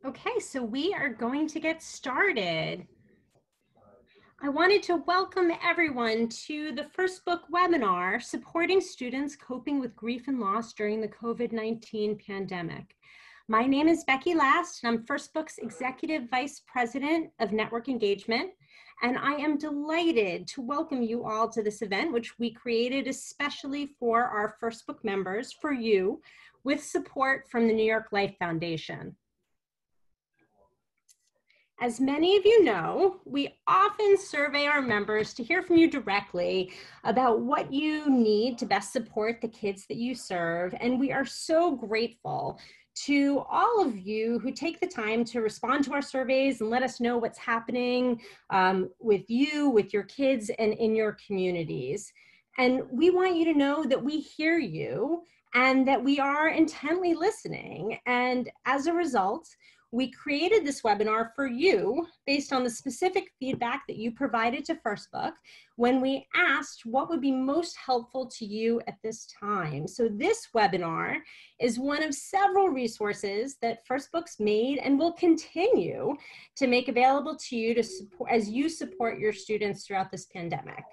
Okay, so we are going to get started. I wanted to welcome everyone to the First Book webinar, Supporting Students Coping with Grief and Loss During the COVID-19 Pandemic. My name is Becky Last, and I'm First Book's Executive Vice President of Network Engagement, and I am delighted to welcome you all to this event, which we created especially for our First Book members, for you, with support from the New York Life Foundation. As many of you know, we often survey our members to hear from you directly about what you need to best support the kids that you serve, and we are so grateful to all of you who take the time to respond to our surveys and let us know what's happening with you, with your kids, and in your communities. And we want you to know that we hear you and that we are intently listening. And as a result, we created this webinar for you based on the specific feedback that you provided to First Book when we asked what would be most helpful to you at this time. So this webinar is one of several resources that First Book's made and will continue to make available to you to support, as you support your students throughout this pandemic.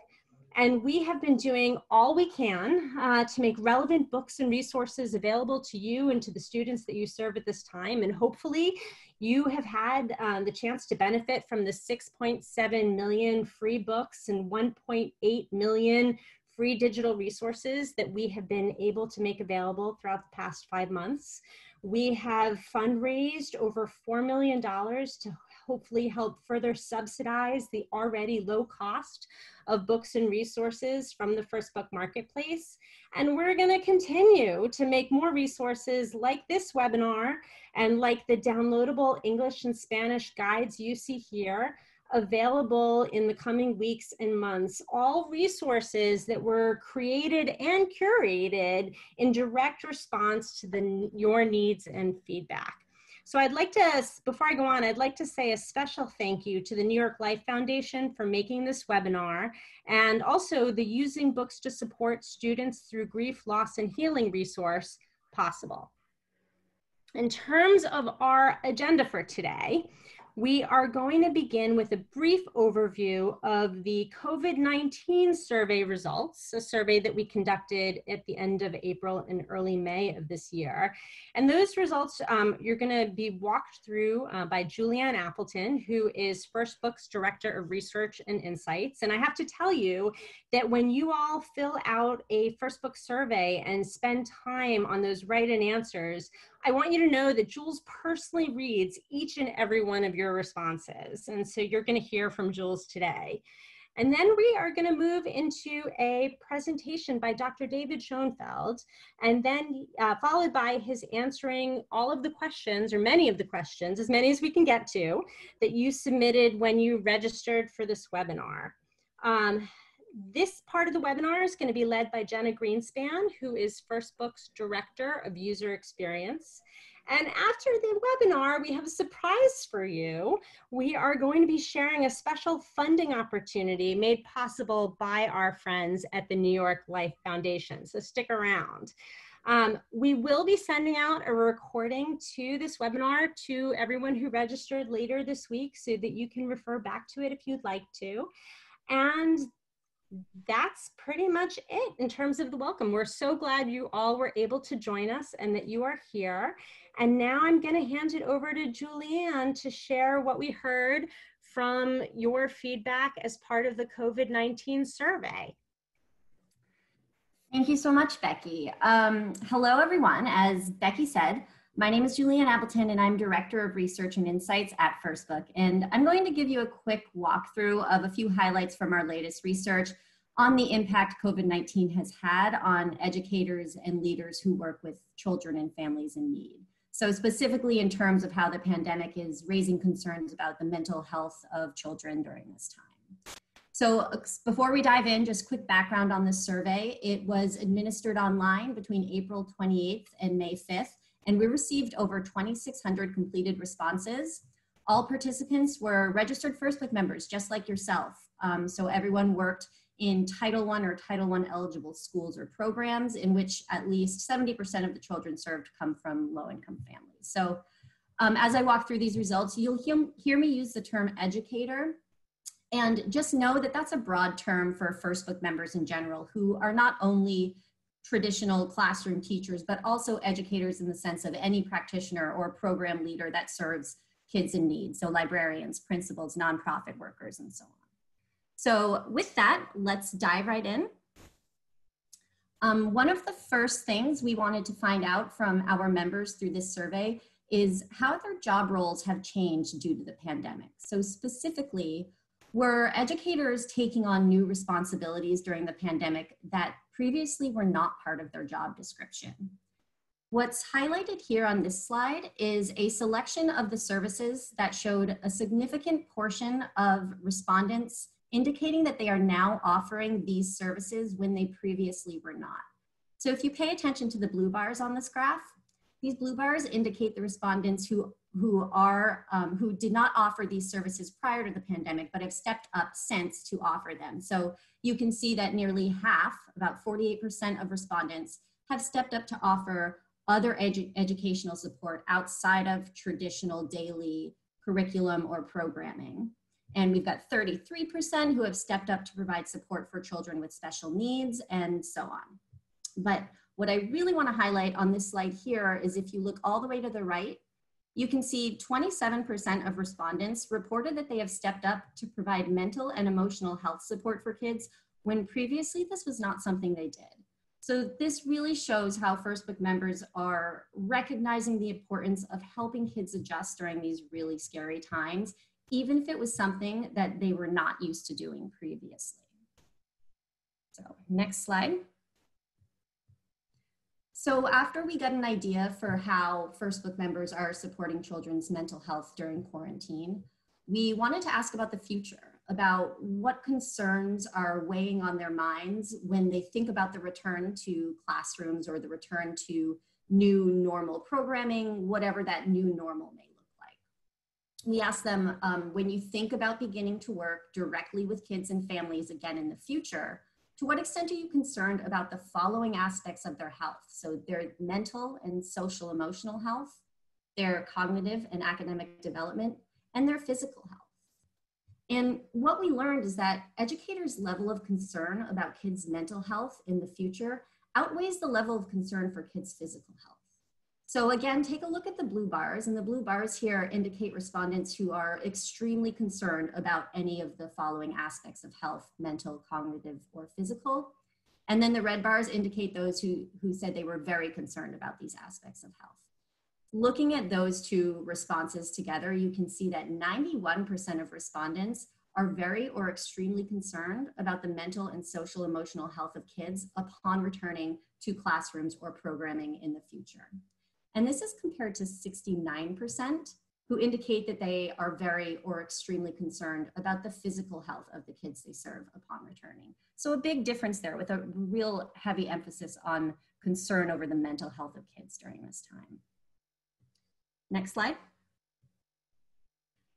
And we have been doing all we can to make relevant books and resources available to you and to the students that you serve at this time. And hopefully you have had the chance to benefit from the 6.7 million free books and 1.8 million free digital resources that we have been able to make available throughout the past 5 months. We have fundraised over $4 million to hopefully help further subsidize the already low cost of books and resources from the First Book Marketplace. And we're going to continue to make more resources like this webinar and like the downloadable English and Spanish guides you see here available in the coming weeks and months, all resources that were created and curated in direct response to your needs and feedback. So I'd like to, before I go on, I'd like to say a special thank you to the New York Life Foundation for making this webinar, and also the Using Books to Support Students Through Grief, Loss, and Healing resource possible. In terms of our agenda for today, we are going to begin with a brief overview of the COVID-19 survey results, a survey that we conducted at the end of April and early May of this year. And those results you're going to be walked through by Julianne Appleton, who is First Book's Director of Research and Insights. And I have to tell you that when you all fill out a First Book survey and spend time on those write-in answers, I want you to know that Jules personally reads each and every one of your responses. And so you're going to hear from Jules today. And then we are going to move into a presentation by Dr. David Schoenfeld, and then followed by his answering all of the questions, or many of the questions, as many as we can get to, that you submitted when you registered for this webinar. This part of the webinar is going to be led by Jenna Greenspan, who is First Book's Director of User Experience. And after the webinar, we have a surprise for you. We are going to be sharing a special funding opportunity made possible by our friends at the New York Life Foundation. So stick around. We will be sending out a recording to this webinar to everyone who registered later this week so that you can refer back to it if you'd like to. And that's pretty much it in terms of the welcome. We're so glad you all were able to join us and that you are here. And now I'm going to hand it over to Julianne to share what we heard from your feedback as part of the COVID-19 survey. Thank you so much, Becky. Hello, everyone. As Becky said, my name is Julianne Appleton, and I'm Director of Research and Insights at First Book. And I'm going to give you a quick walkthrough of a few highlights from our latest research on the impact COVID-19 has had on educators and leaders who work with children and families in need. So specifically in terms of how the pandemic is raising concerns about the mental health of children during this time. So before we dive in, just quick background on this survey. It was administered online between April 28th and May 5th. And we received over 2,600 completed responses. All participants were registered First Book members, just like yourself. So everyone worked in Title I or Title I eligible schools or programs in which at least 70% of the children served come from low-income families. So as I walk through these results, you'll hear me use the term educator. And just know that that's a broad term for First Book members in general, who are not only traditional classroom teachers, but also educators in the sense of any practitioner or program leader that serves kids in need. So librarians, principals, nonprofit workers, and so on. So with that, let's dive right in. One of the first things we wanted to find out from our members through this survey is how their job roles have changed due to the pandemic. So specifically, were educators taking on new responsibilities during the pandemic that previously were not part of their job description? What's highlighted here on this slide is a selection of the services that showed a significant portion of respondents indicating that they are now offering these services when they previously were not. So if you pay attention to the blue bars on this graph, these blue bars indicate the respondents who did not offer these services prior to the pandemic, but have stepped up since to offer them. So you can see that nearly half, about 48% of respondents, have stepped up to offer other educational support outside of traditional daily curriculum or programming. And we've got 33% who have stepped up to provide support for children with special needs, and so on. But what I really want to highlight on this slide here is if you look all the way to the right, you can see 27% of respondents reported that they have stepped up to provide mental and emotional health support for kids when previously this was not something they did. So this really shows how First Book members are recognizing the importance of helping kids adjust during these really scary times, even if it was something that they were not used to doing previously. So next slide. So after we got an idea for how First Book members are supporting children's mental health during quarantine, we wanted to ask about the future, about what concerns are weighing on their minds when they think about the return to classrooms or the return to new normal programming, whatever that new normal may look like. We asked them, when you think about beginning to work directly with kids and families again in the future, to what extent are you concerned about the following aspects of their health? So their mental and social emotional health, their cognitive and academic development, and their physical health. And what we learned is that educators' level of concern about kids' mental health in the future outweighs the level of concern for kids' physical health. So again, take a look at the blue bars, and the blue bars here indicate respondents who are extremely concerned about any of the following aspects of health: mental, cognitive, or physical. And then the red bars indicate those who said they were very concerned about these aspects of health. Looking at those two responses together, you can see that 91% of respondents are very or extremely concerned about the mental and social emotional health of kids upon returning to classrooms or programming in the future. And this is compared to 69% who indicate that they are very or extremely concerned about the physical health of the kids they serve upon returning. So a big difference there, with a real heavy emphasis on concern over the mental health of kids during this time. Next slide.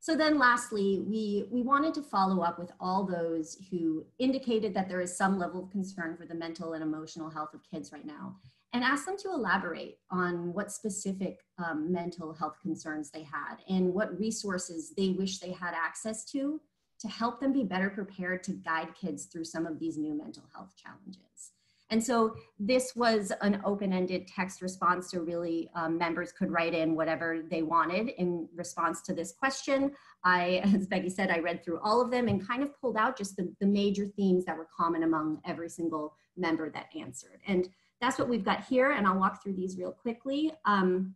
So then lastly, we wanted to follow up with all those who indicated that there is some level of concern for the mental and emotional health of kids right now, and ask them to elaborate on what specific mental health concerns they had and what resources they wish they had access to help them be better prepared to guide kids through some of these new mental health challenges. And so this was an open-ended text response, so really members could write in whatever they wanted in response to this question. As Becky said, I read through all of them and kind of pulled out just the major themes that were common among every single member that answered. And that's what we've got here, and I'll walk through these real quickly. I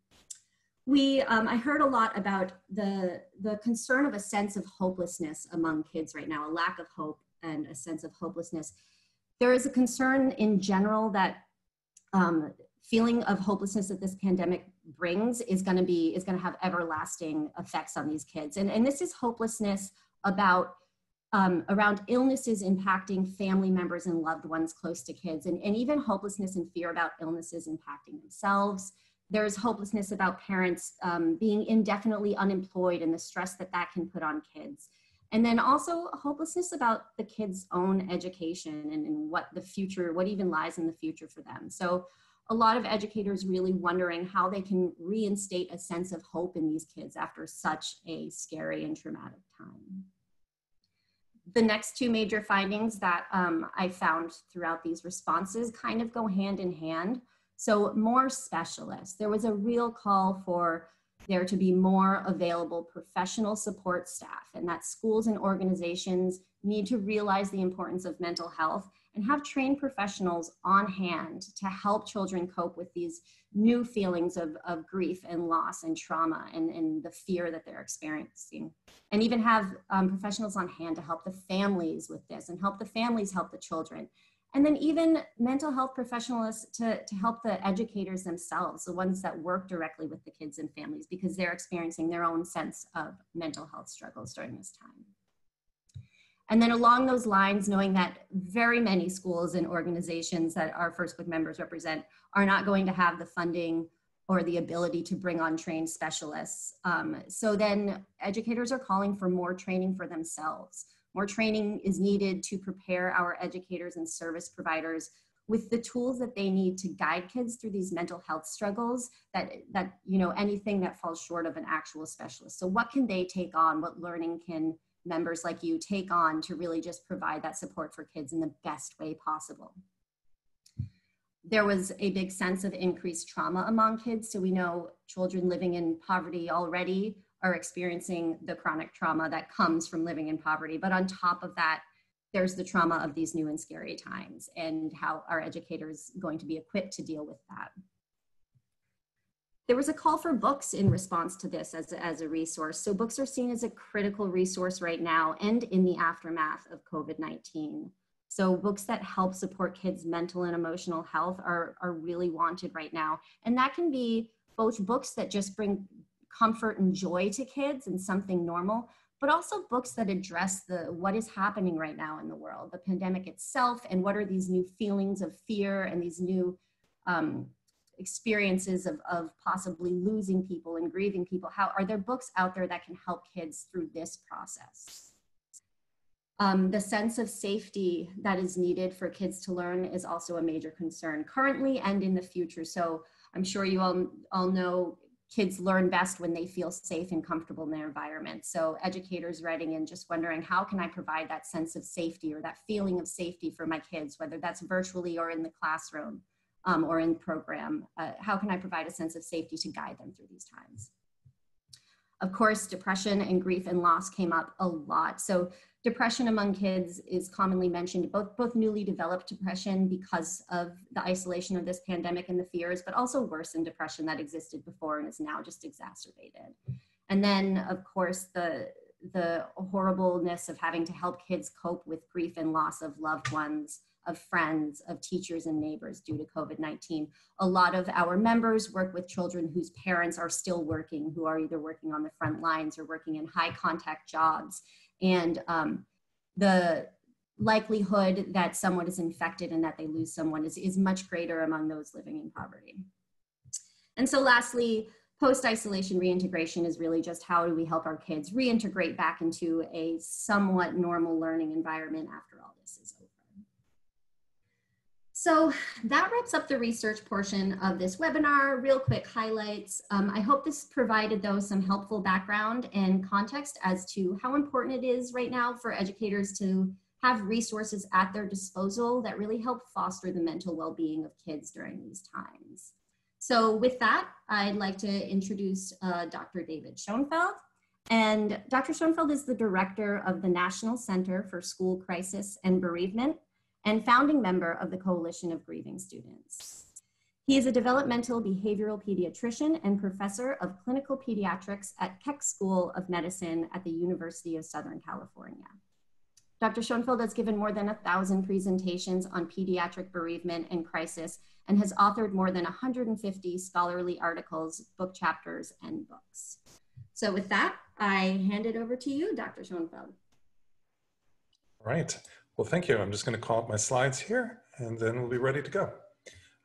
heard a lot about the concern of a sense of hopelessness among kids right now, a lack of hope and a sense of hopelessness. There is a concern in general that feeling of hopelessness that this pandemic brings is going to have everlasting effects on these kids. And this is hopelessness about around illnesses impacting family members and loved ones close to kids, and even hopelessness and fear about illnesses impacting themselves. There's hopelessness about parents being indefinitely unemployed and the stress that that can put on kids. And then also hopelessness about the kids' own education and what the future, what even lies in the future for them. So a lot of educators really wondering how they can reinstate a sense of hope in these kids after such a scary and traumatic time. The next two major findings that I found throughout these responses kind of go hand in hand. So more specialists. There was a real call for there to be more available professional support staff, and that schools and organizations need to realize the importance of mental health and have trained professionals on hand to help children cope with these new feelings of grief and loss and trauma and the fear that they're experiencing. And even have professionals on hand to help the families with this and help the families help the children. And then even mental health professionals to help the educators themselves, the ones that work directly with the kids and families, because they're experiencing their own sense of mental health struggles during this time. And then along those lines, knowing that very many schools and organizations that our First Book members represent are not going to have the funding or the ability to bring on trained specialists. So then educators are calling for more training for themselves. More training is needed to prepare our educators and service providers with the tools that they need to guide kids through these mental health struggles that you know, anything that falls short of an actual specialist. So what can they take on? What learning can members like you take on to really just provide that support for kids in the best way possible? There was a big sense of increased trauma among kids. So we know children living in poverty already are experiencing the chronic trauma that comes from living in poverty. But on top of that, there's the trauma of these new and scary times, and how our educators going to be equipped to deal with that. There was a call for books in response to this as a resource. So books are seen as a critical resource right now and in the aftermath of COVID-19. So books that help support kids' mental and emotional health are really wanted right now. And that can be both books that just bring comfort and joy to kids and something normal, but also books that address what is happening right now in the world, the pandemic itself, and what are these new feelings of fear and these new experiences of possibly losing people and grieving people. How are there books out there that can help kids through this process? The sense of safety that is needed for kids to learn is also a major concern currently and in the future. So I'm sure you all know kids learn best when they feel safe and comfortable in their environment. So educators writing in just wondering, how can I provide that sense of safety or that feeling of safety for my kids, whether that's virtually or in the classroom or in the program? How can I provide a sense of safety to guide them through these times? Of course, depression and grief and loss came up a lot. So depression among kids is commonly mentioned, both newly developed depression because of the isolation of this pandemic and the fears, but also worsened depression that existed before and is now just exacerbated. And then, of course, the horribleness of having to help kids cope with grief and loss of loved ones, of friends, of teachers and neighbors due to COVID-19. A lot of our members work with children whose parents are still working, who are either working on the front lines or working in high contact jobs. And the likelihood that someone is infected and that they lose someone is much greater among those living in poverty. And so lastly, post-isolation reintegration is really just how do we help our kids reintegrate back into a somewhat normal learning environment after all this is over. So that wraps up the research portion of this webinar. Real quick highlights. I hope this provided, though, some helpful background and context as to how important it is right now for educators to have resources at their disposal that really help foster the mental well-being of kids during these times. So with that, I'd like to introduce Dr. David Schoenfeld. And Dr. Schoenfeld is the director of the National Center for School Crisis and Bereavement and founding member of the Coalition of Grieving Students. He is a developmental behavioral pediatrician and professor of clinical pediatrics at Keck School of Medicine at the University of Southern California. Dr. Schoenfeld has given more than 1,000 presentations on pediatric bereavement and crisis and has authored more than 150 scholarly articles, book chapters, and books. So with that, I hand it over to you, Dr. Schoenfeld. All right. Well, thank you. I'm just going to call up my slides here, and then we'll be ready to go.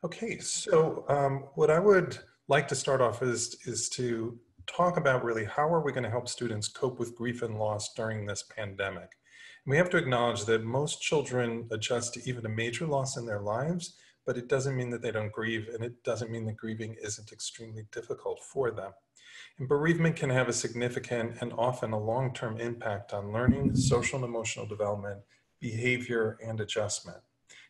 Okay, so what I would like to start off is to talk about really how are we going to help students cope with grief and loss during this pandemic. And we have to acknowledge that most children adjust to even a major loss in their lives, but it doesn't mean that they don't grieve, and it doesn't mean that grieving isn't extremely difficult for them. And bereavement can have a significant and often a long-term impact on learning, social and emotional development, behavior, and adjustment.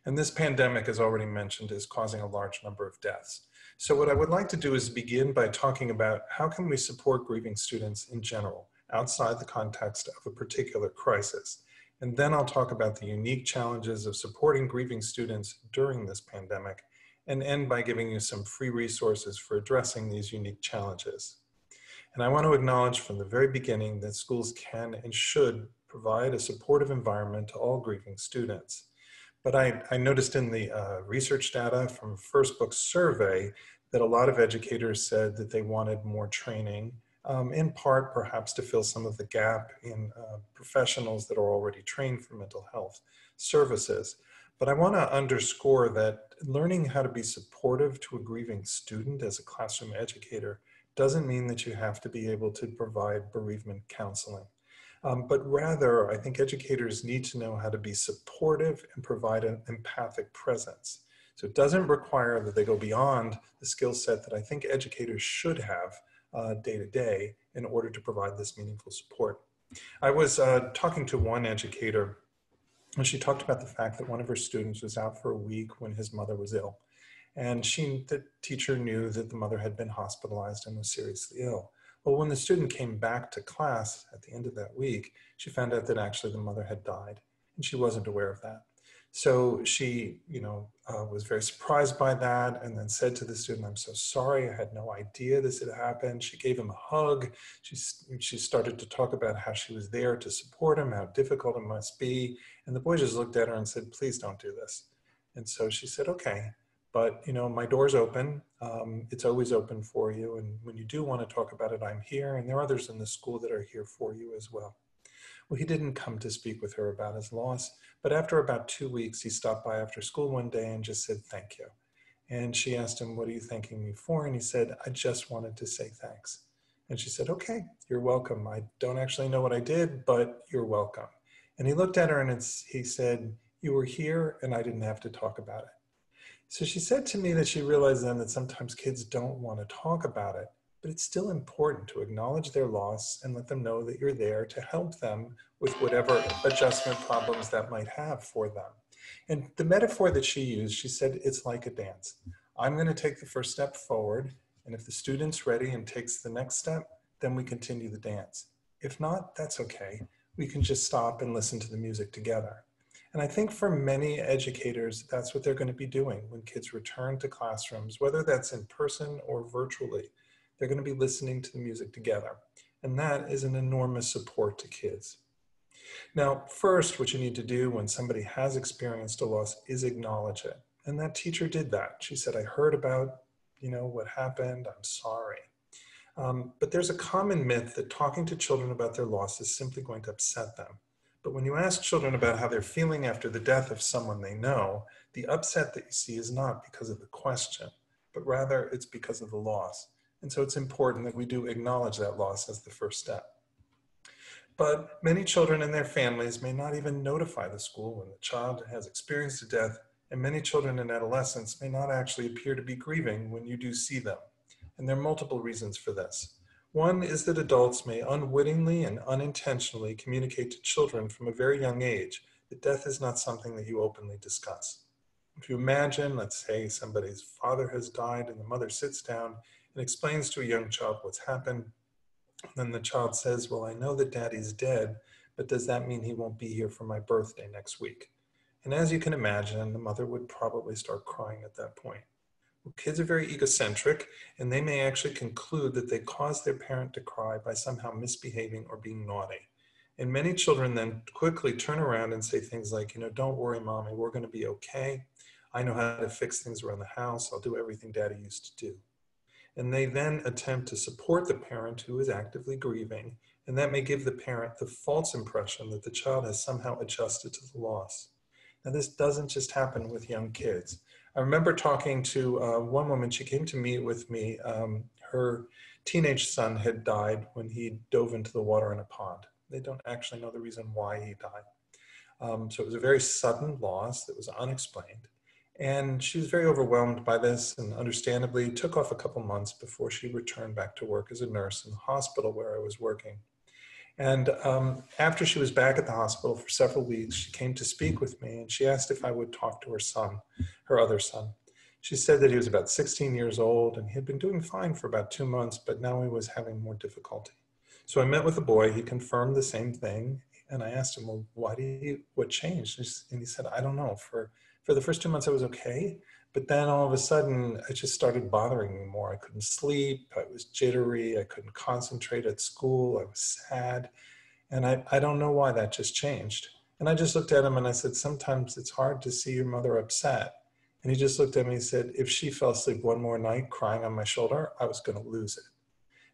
And this pandemic, as already mentioned, is causing a large number of deaths. So what I would like to do is begin by talking about how can we support grieving students in general, outside the context of a particular crisis. And then I'll talk about the unique challenges of supporting grieving students during this pandemic, and end by giving you some free resources for addressing these unique challenges. And I want to acknowledge from the very beginning that schools can and should provide a supportive environment to all grieving students. But I noticed in the research data from First Book survey that a lot of educators said that they wanted more training, in part perhaps to fill some of the gap in professionals that are already trained for mental health services. But I want to underscore that learning how to be supportive to a grieving student as a classroom educator doesn't mean that you have to be able to provide bereavement counseling. But rather, I think educators need to know how to be supportive and provide an empathic presence. So it doesn't require that they go beyond the skill set that I think educators should have day to day in order to provide this meaningful support. I was talking to one educator, and she talked about the fact that one of her students was out for a week when his mother was ill. And the teacher knew that the mother had been hospitalized and was seriously ill. Well, when the student came back to class at the end of that week, she found out that actually the mother had died, and she wasn't aware of that. So she, was very surprised by that, and then said to the student, "I'm so sorry, I had no idea this had happened." She gave him a hug. She started to talk about how she was there to support him, how difficult it must be. And the boy just looked at her and said, "Please don't do this." And so she said, "Okay. But, my door's open. It's always open for you. And when you do want to talk about it, I'm here. And there are others in the school that are here for you as well." Well, he didn't come to speak with her about his loss. But after about 2 weeks, he stopped by after school one day and just said, "Thank you." And she asked him, "What are you thanking me for?" And he said, "I just wanted to say thanks." And she said, "Okay, you're welcome. I don't actually know what I did, but you're welcome." And he looked at her and he said, "You were here and I didn't have to talk about it." So she said to me that she realized then that sometimes kids don't want to talk about it, but it's still important to acknowledge their loss and let them know that you're there to help them with whatever adjustment problems that might have for them. And the metaphor that she used, she said, it's like a dance. I'm going to take the first step forward, and if the student's ready and takes the next step, then we continue the dance. If not, that's okay. We can just stop and listen to the music together. And I think for many educators, that's what they're going to be doing when kids return to classrooms, whether that's in person or virtually. They're going to be listening to the music together. And that is an enormous support to kids. Now, first, what you need to do when somebody has experienced a loss is acknowledge it. And that teacher did that. She said, "I heard about, what happened. I'm sorry." But there's a common myth that talking to children about their loss is simply going to upset them. But when you ask children about how they're feeling after the death of someone they know, the upset that you see is not because of the question, but rather it's because of the loss. And so it's important that we do acknowledge that loss as the first step. But many children and their families may not even notify the school when the child has experienced a death, and many children and adolescents may not actually appear to be grieving when you do see them. And there are multiple reasons for this. One is that adults may unwittingly and unintentionally communicate to children from a very young age that death is not something that you openly discuss. If you imagine, let's say somebody's father has died and the mother sits down and explains to a young child what's happened, then the child says, "Well, I know that daddy's dead, but does that mean he won't be here for my birthday next week?" And as you can imagine, the mother would probably start crying at that point. Well, kids are very egocentric, and they may actually conclude that they caused their parent to cry by somehow misbehaving or being naughty. And many children then quickly turn around and say things like, "Don't worry, mommy, we're going to be okay. I know how to fix things around the house. I'll do everything daddy used to do." And they then attempt to support the parent who is actively grieving, and that may give the parent the false impression that the child has somehow adjusted to the loss. Now, this doesn't just happen with young kids. I remember talking to one woman. She came to meet with me. Her teenage son had died when he dove into the water in a pond. They don't actually know the reason why he died. So it was a very sudden loss that was unexplained. And she was very overwhelmed by this, and understandably it took off a couple months before she returned back to work as a nurse in the hospital where I was working. And after she was back at the hospital for several weeks, she came to speak with me, and she asked if I would talk to her son, her other son. She said that he was about 16 years old and he had been doing fine for about 2 months, but now he was having more difficulty. So I met with the boy. He confirmed the same thing. And I asked him, well, what changed? And he said, I don't know. For the first 2 months, I was okay. But then all of a sudden, it just started bothering me more. I couldn't sleep. I was jittery. I couldn't concentrate at school. I was sad. And I don't know why that just changed. And I just looked at him and I said, sometimes it's hard to see your mother upset. And he just looked at me and said, if she fell asleep one more night crying on my shoulder, I was going to lose it.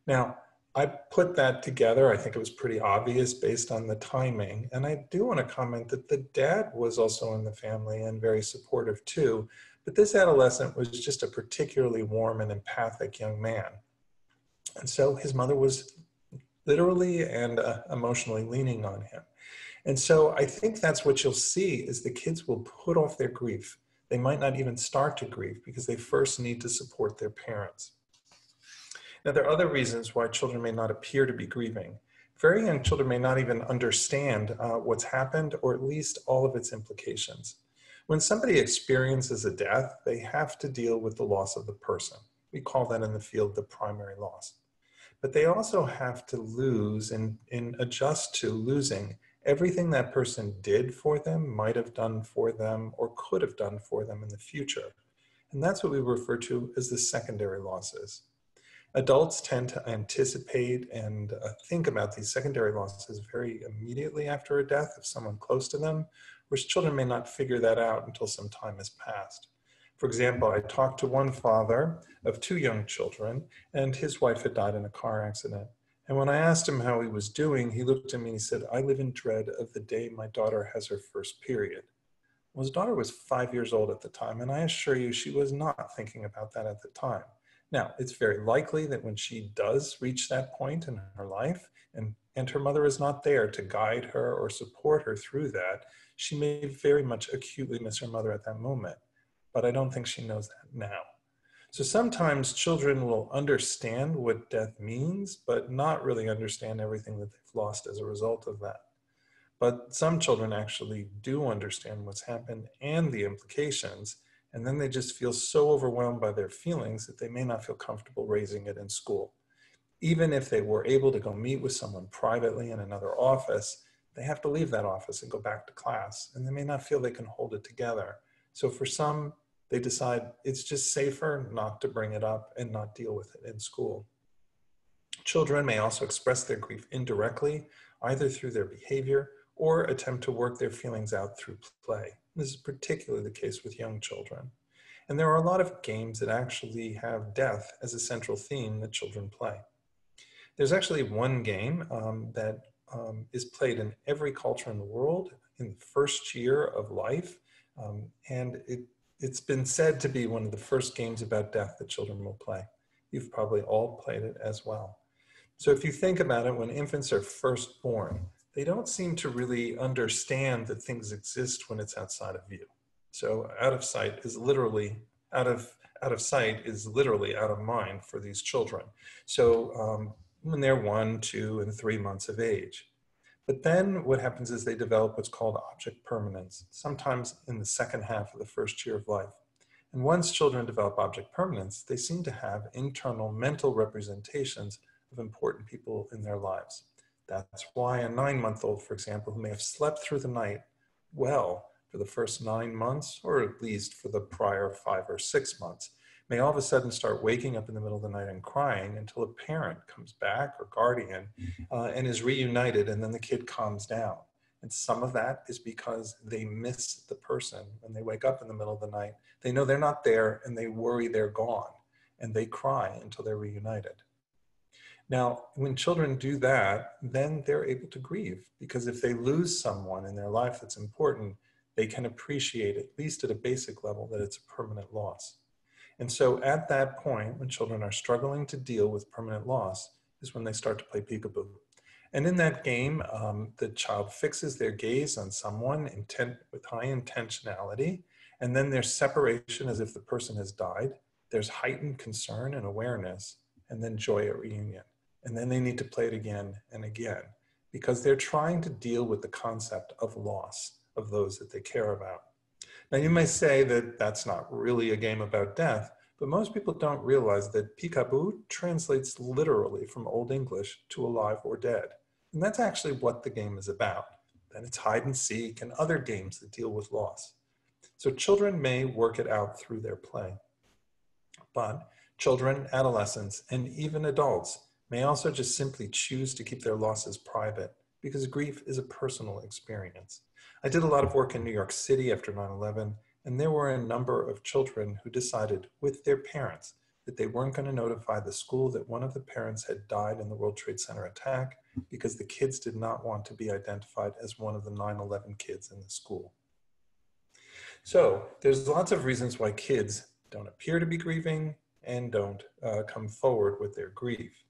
Now, I put that together. I think it was pretty obvious based on the timing. And I do want to comment that the dad was also in the family and very supportive too. But this adolescent was just a particularly warm and empathic young man. And so his mother was literally and emotionally leaning on him. And so I think that's what you'll see is the kids will put off their grief. They might not even start to grieve because they first need to support their parents. Now, there are other reasons why children may not appear to be grieving. Very young children may not even understand what's happened, or at least all of its implications. When somebody experiences a death, they have to deal with the loss of the person. We call that in the field the primary loss. But they also have to lose and adjust to losing everything that person did for them, might have done for them, or could have done for them in the future. And that's what we refer to as the secondary losses. Adults tend to anticipate and think about these secondary losses very immediately after a death of someone close to them, whereas children may not figure that out until some time has passed. For example, I talked to one father of 2 young children, and his wife had died in a car accident. And when I asked him how he was doing, he looked at me and he said, I live in dread of the day my daughter has her first period. Well, his daughter was 5 years old at the time, and I assure you she was not thinking about that at the time. Now, it's very likely that when she does reach that point in her life and her mother is not there to guide her or support her through that, she may very much acutely miss her mother at that moment. But I don't think she knows that now. So sometimes children will understand what death means, but not really understand everything that they've lost as a result of that. But some children actually do understand what's happened and the implications, and then they just feel so overwhelmed by their feelings that they may not feel comfortable raising it in school. Even if they were able to go meet with someone privately in another office, they have to leave that office and go back to class, and they may not feel they can hold it together. So for some, they decide it's just safer not to bring it up and not deal with it in school. Children may also express their grief indirectly, either through their behavior or attempt to work their feelings out through play. This is particularly the case with young children. And there are a lot of games that actually have death as a central theme that children play. There's actually one game that is played in every culture in the world in the first year of life. And it's been said to be one of the first games about death that children will play. You've probably all played it as well. So if you think about it, when infants are first born, they don't seem to really understand that things exist when it's outside of view. So out of sight is literally out of sight is literally out of mind for these children. So when they're 1, 2, and 3 months of age. But then what happens is they develop what's called object permanence, sometimes in the second half of the first year of life. And once children develop object permanence, they seem to have internal mental representations of important people in their lives. That's why a 9-month-old, for example, who may have slept through the night well for the first 9 months, or at least for the prior 5 or 6 months, may all of a sudden start waking up in the middle of the night and crying until a parent comes back or guardian and is reunited, and then the kid calms down. And some of that is because they miss the person when they wake up in the middle of the night. They know they're not there and they worry they're gone, and they cry until they're reunited. Now, when children do that, then they're able to grieve, because if they lose someone in their life that's important, they can appreciate, at least at a basic level, that it's a permanent loss. And so at that point, when children are struggling to deal with permanent loss, is when they start to play peekaboo. And in that game, the child fixes their gaze on someone with high intentionality, and then there's separation as if the person has died. There's heightened concern and awareness, and then joy at reunion. And then they need to play it again and again, because they're trying to deal with the concept of loss of those that they care about. Now, you may say that that's not really a game about death, but most people don't realize that peekaboo translates literally from Old English to alive or dead. And that's actually what the game is about. Then it's hide and seek and other games that deal with loss. So children may work it out through their play. But children, adolescents, and even adults may also just simply choose to keep their losses private, because grief is a personal experience. I did a lot of work in New York City after 9/11, and there were a number of children who decided with their parents that they weren't going to notify the school that one of the parents had died in the World Trade Center attack, because the kids did not want to be identified as one of the 9/11 kids in the school. So there's lots of reasons why kids don't appear to be grieving and don't come forward with their grief.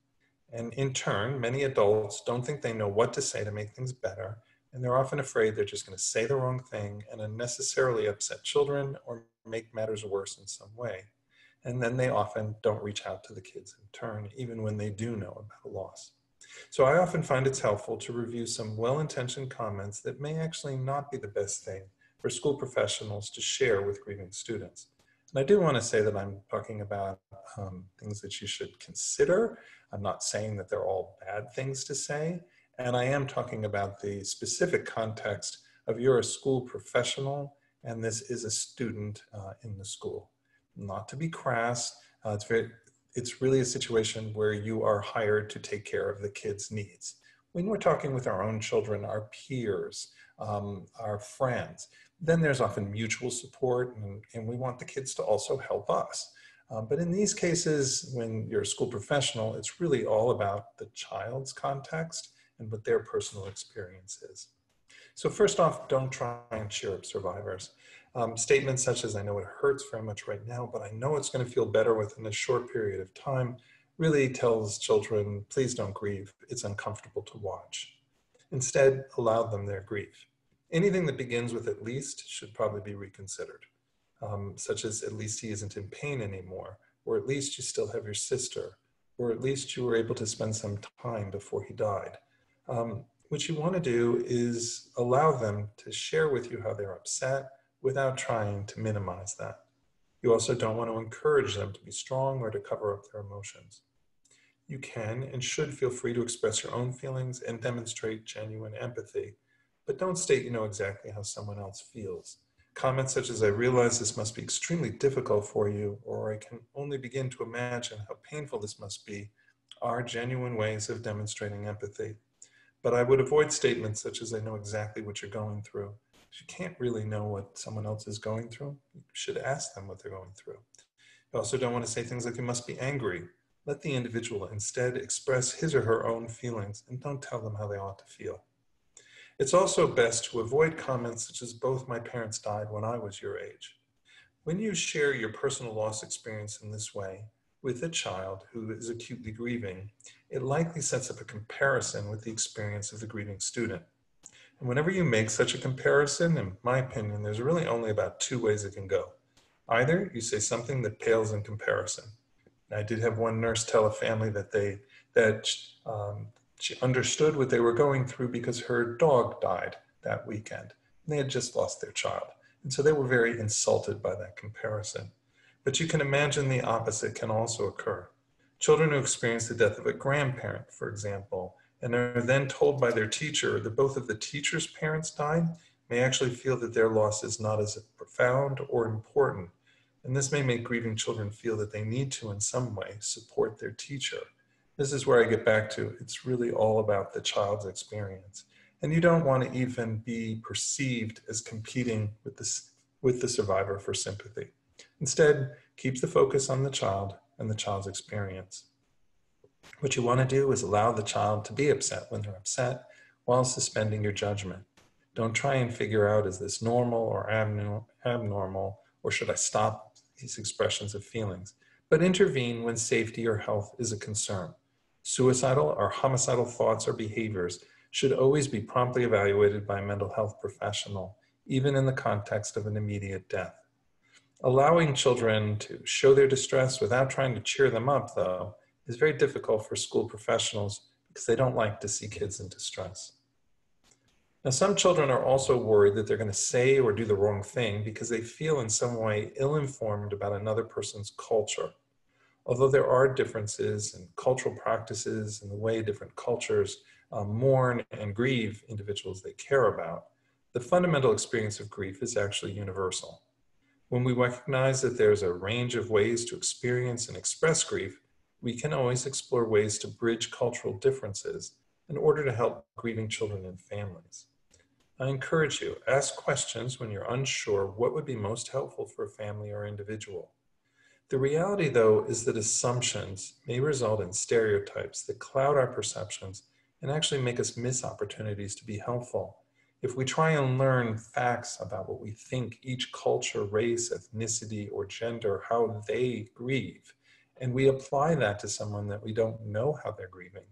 And in turn, many adults don't think they know what to say to make things better, and they're often afraid they're just going to say the wrong thing and unnecessarily upset children or make matters worse in some way. And then they often don't reach out to the kids in turn, even when they do know about a loss. So I often find it's helpful to review some well-intentioned comments that may actually not be the best thing for school professionals to share with grieving students. And I do want to say that I'm talking about things that you should consider. I'm not saying that they're all bad things to say. And I am talking about the specific context of you're a school professional and this is a student in the school. Not to be crass, it's really a situation where you are hired to take care of the kids' needs. When we're talking with our own children, our peers, our friends, then there's often mutual support, and we want the kids to also help us. But in these cases, when you're a school professional, it's really all about the child's context and what their personal experience is. So first off, don't try and cheer up survivors. Statements such as, "I know it hurts very much right now, but I know it's going to feel better within a short period of time," really tells children, please don't grieve. It's uncomfortable to watch. Instead, allow them their grief. Anything that begins with "at least" should probably be reconsidered, such as "at least he isn't in pain anymore," or "at least you still have your sister," or "at least you were able to spend some time before he died." What you want to do is allow them to share with you how they're upset without trying to minimize that. You also don't want to encourage them to be strong or to cover up their emotions. You can and should feel free to express your own feelings and demonstrate genuine empathy, but don't state you know exactly how someone else feels. Comments such as "I realize this must be extremely difficult for you," or "I can only begin to imagine how painful this must be," are genuine ways of demonstrating empathy. But I would avoid statements such as "I know exactly what you're going through." You can't really know what someone else is going through. You should ask them what they're going through. You also don't want to say things like "you must be angry." Let the individual instead express his or her own feelings, and don't tell them how they ought to feel. It's also best to avoid comments such as "both my parents died when I was your age." When you share your personal loss experience in this way with a child who is acutely grieving, it likely sets up a comparison with the experience of the grieving student. And whenever you make such a comparison, in my opinion, there's really only about two ways it can go. Either you say something that pales in comparison. I did have one nurse tell a family that she understood what they were going through because her dog died that weekend. And they had just lost their child. And so they were very insulted by that comparison. But you can imagine the opposite can also occur. Children who experience the death of a grandparent, for example, and are then told by their teacher that both of the teacher's parents died, may actually feel that their loss is not as profound or important. And this may make grieving children feel that they need to, in some way, support their teacher. This is where I get back to, it's really all about the child's experience. And you don't want to even be perceived as competing with the survivor for sympathy. Instead, keep the focus on the child and the child's experience. What you want to do is allow the child to be upset when they're upset while suspending your judgment. Don't try and figure out, is this normal or abnormal, or should I stop these expressions of feelings? But intervene when safety or health is a concern. Suicidal or homicidal thoughts or behaviors should always be promptly evaluated by a mental health professional, even in the context of an immediate death. Allowing children to show their distress without trying to cheer them up, though, is very difficult for school professionals because they don't like to see kids in distress. Now, some children are also worried that they're going to say or do the wrong thing because they feel in some way ill-informed about another person's culture. Although there are differences in cultural practices and the way different cultures mourn and grieve individuals they care about, the fundamental experience of grief is actually universal. When we recognize that there's a range of ways to experience and express grief, we can always explore ways to bridge cultural differences in order to help grieving children and families. I encourage you, ask questions when you're unsure what would be most helpful for a family or individual. The reality, though, is that assumptions may result in stereotypes that cloud our perceptions and actually make us miss opportunities to be helpful. If we try and learn facts about what we think each culture, race, ethnicity, or gender, how they grieve, and we apply that to someone that we don't know how they're grieving,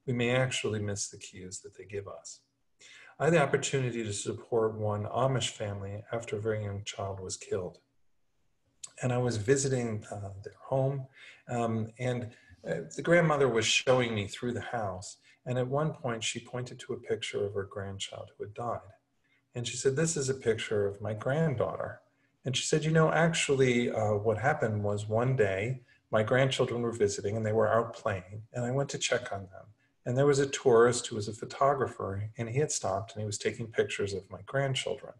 we may actually miss the cues that they give us. I had the opportunity to support one Amish family after a very young child was killed. And I was visiting their home, and the grandmother was showing me through the house. And at one point, she pointed to a picture of her grandchild who had died. And she said, "This is a picture of my granddaughter." And she said, "You know, actually, what happened was one day, my grandchildren were visiting and they were out playing, and I went to check on them. And there was a tourist who was a photographer, and he had stopped and he was taking pictures of my grandchildren.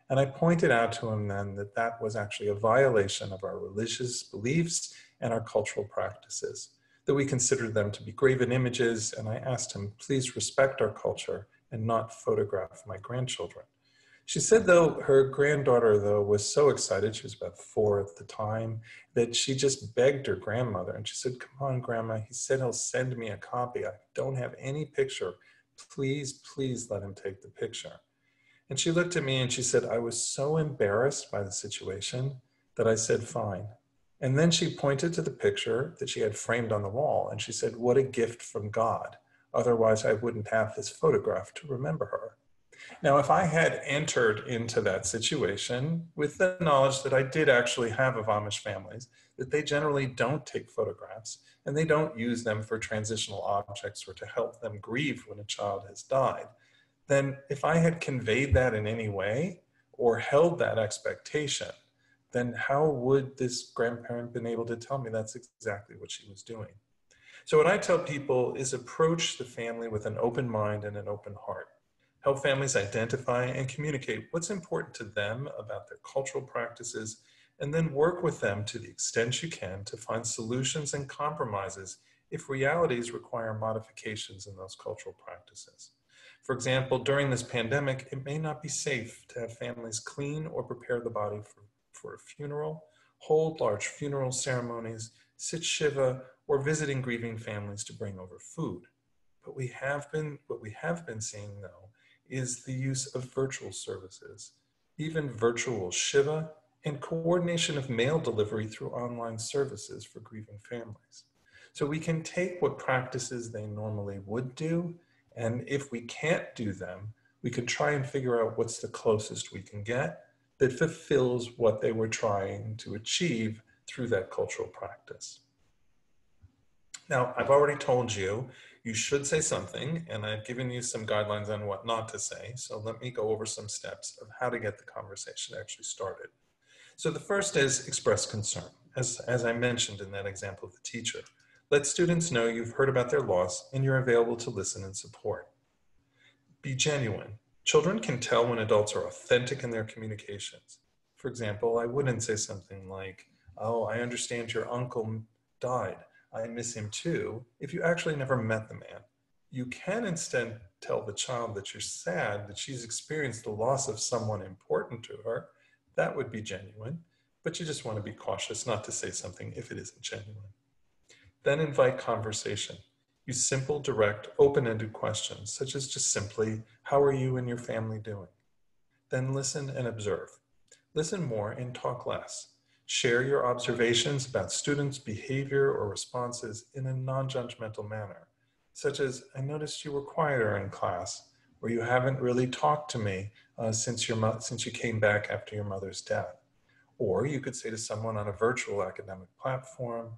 And I pointed out to him then that that was actually a violation of our religious beliefs and our cultural practices, that we considered them to be graven images. And I asked him, please respect our culture and not photograph my grandchildren." She said, though, her granddaughter, though, was so excited, she was about 4 at the time, that she just begged her grandmother. And she said, "Come on, Grandma, he said he'll send me a copy. I don't have any picture. Please, please let him take the picture." And she looked at me and she said, "I was so embarrassed by the situation that I said, fine." And then she pointed to the picture that she had framed on the wall. And she said, "What a gift from God. Otherwise, I wouldn't have this photograph to remember her." Now, if I had entered into that situation with the knowledge that I did actually have of Amish families, that they generally don't take photographs and they don't use them for transitional objects or to help them grieve when a child has died, then if I had conveyed that in any way or held that expectation, then how would this grandparent been able to tell me that's exactly what she was doing? So what I tell people is approach the family with an open mind and an open heart. Help families identify and communicate what's important to them about their cultural practices, and then work with them to the extent you can to find solutions and compromises if realities require modifications in those cultural practices. For example, during this pandemic, it may not be safe to have families clean or prepare the body for a funeral, hold large funeral ceremonies, sit Shiva, or visiting grieving families to bring over food. But what we have been seeing, though, is the use of virtual services, even virtual Shiva, and coordination of mail delivery through online services for grieving families. So we can take what practices they normally would do, and if we can't do them, we can try and figure out what's the closest we can get that fulfills what they were trying to achieve through that cultural practice. Now, I've already told you, you should say something, and I've given you some guidelines on what not to say. So let me go over some steps of how to get the conversation actually started. So the first is express concern. As I mentioned in that example of the teacher, let students know you've heard about their loss and you're available to listen and support. Be genuine. Children can tell when adults are authentic in their communications. For example, I wouldn't say something like, "Oh, I understand your uncle died. I miss him too," if you actually never met the man. You can instead tell the child that you're sad that she's experienced the loss of someone important to her. That would be genuine, but you just want to be cautious not to say something if it isn't genuine. Then invite conversation. Use simple, direct, open-ended questions, such as just simply, "How are you and your family doing?" then listen and observe. Listen more and talk less. Share your observations about students' behavior or responses in a non-judgmental manner, such as, I noticed you were quieter in class, or you haven't really talked to me since you came back after your mother's death. Or you could say to someone on a virtual academic platform,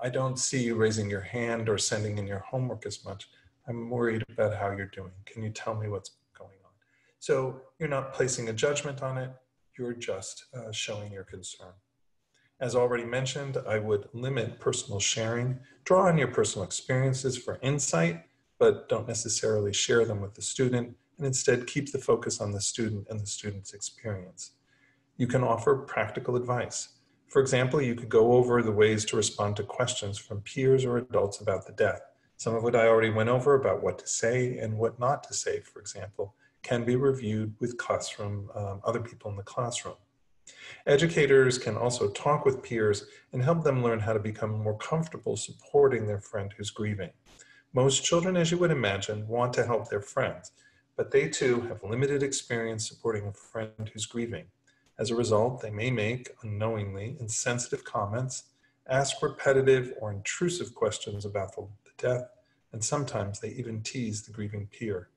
I don't see you raising your hand or sending in your homework as much. I'm worried about how you're doing. Can you tell me what's going on? So you're not placing a judgment on it, you're just showing your concern. As already mentioned, I would limit personal sharing. Draw on your personal experiences for insight, but don't necessarily share them with the student, and instead keep the focus on the student and the student's experience. You can offer practical advice. For example, you could go over the ways to respond to questions from peers or adults about the death. Some of what I already went over about what to say and what not to say, for example, can be reviewed with other people in the classroom. Educators can also talk with peers and help them learn how to become more comfortable supporting their friend who's grieving. Most children, as you would imagine, want to help their friends, but they too have limited experience supporting a friend who's grieving. As a result, they may make unknowingly insensitive comments, ask repetitive or intrusive questions about the death, and sometimes they even tease the grieving peer.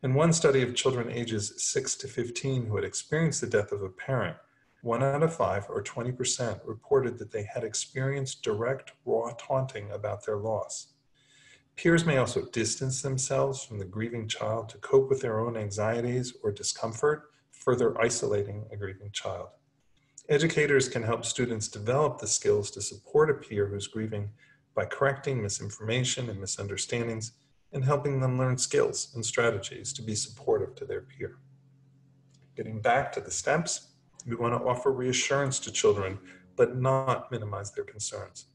In one study of children ages 6 to 15 who had experienced the death of a parent, 1 out of 5, or 20%, reported that they had experienced direct, raw taunting about their loss. Peers may also distance themselves from the grieving child to cope with their own anxieties or discomfort, further isolating a grieving child. Educators can help students develop the skills to support a peer who's grieving by correcting misinformation and misunderstandings and helping them learn skills and strategies to be supportive to their peer. Getting back to the steps, we want to offer reassurance to children, but not minimize their concerns.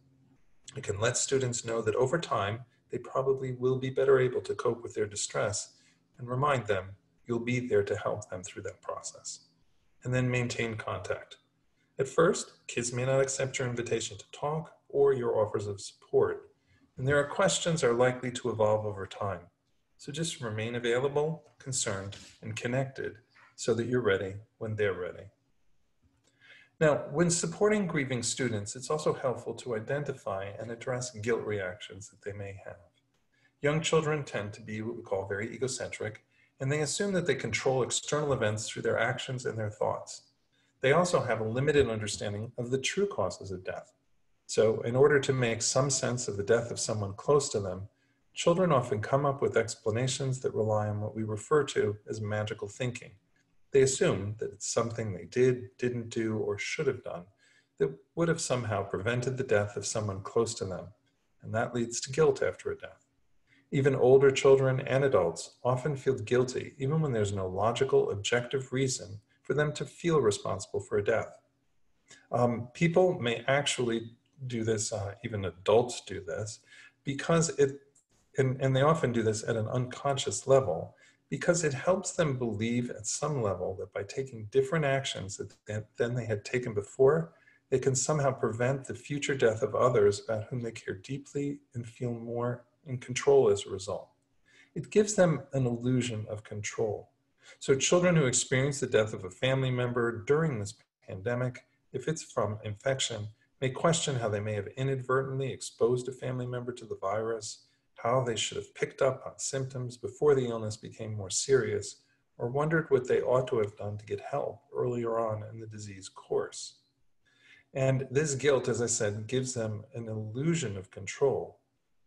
We can let students know that over time, they probably will be better able to cope with their distress and remind them you'll be there to help them through that process. And then maintain contact. At first, kids may not accept your invitation to talk or your offers of support, and their questions are likely to evolve over time. So just remain available, concerned, and connected so that you're ready when they're ready. Now, when supporting grieving students, it's also helpful to identify and address guilt reactions that they may have. Young children tend to be what we call very egocentric, and they assume that they control external events through their actions and their thoughts. They also have a limited understanding of the true causes of death. So in order to make some sense of the death of someone close to them, children often come up with explanations that rely on what we refer to as magical thinking. They assume that it's something they did, didn't do, or should have done that would have somehow prevented the death of someone close to them, and that leads to guilt after a death. Even older children and adults often feel guilty even when there's no logical, objective reason for them to feel responsible for a death. People may actually do this, even adults do this, because and they often do this at an unconscious level, because it helps them believe at some level that by taking different actions than they had taken before, they can somehow prevent the future death of others about whom they care deeply and feel more in control as a result. It gives them an illusion of control. So children who experience the death of a family member during this pandemic, if it's from infection, may question how they may have inadvertently exposed a family member to the virus, how they should have picked up on symptoms before the illness became more serious, or wondered what they ought to have done to get help earlier on in the disease course. And this guilt, as I said, gives them an illusion of control,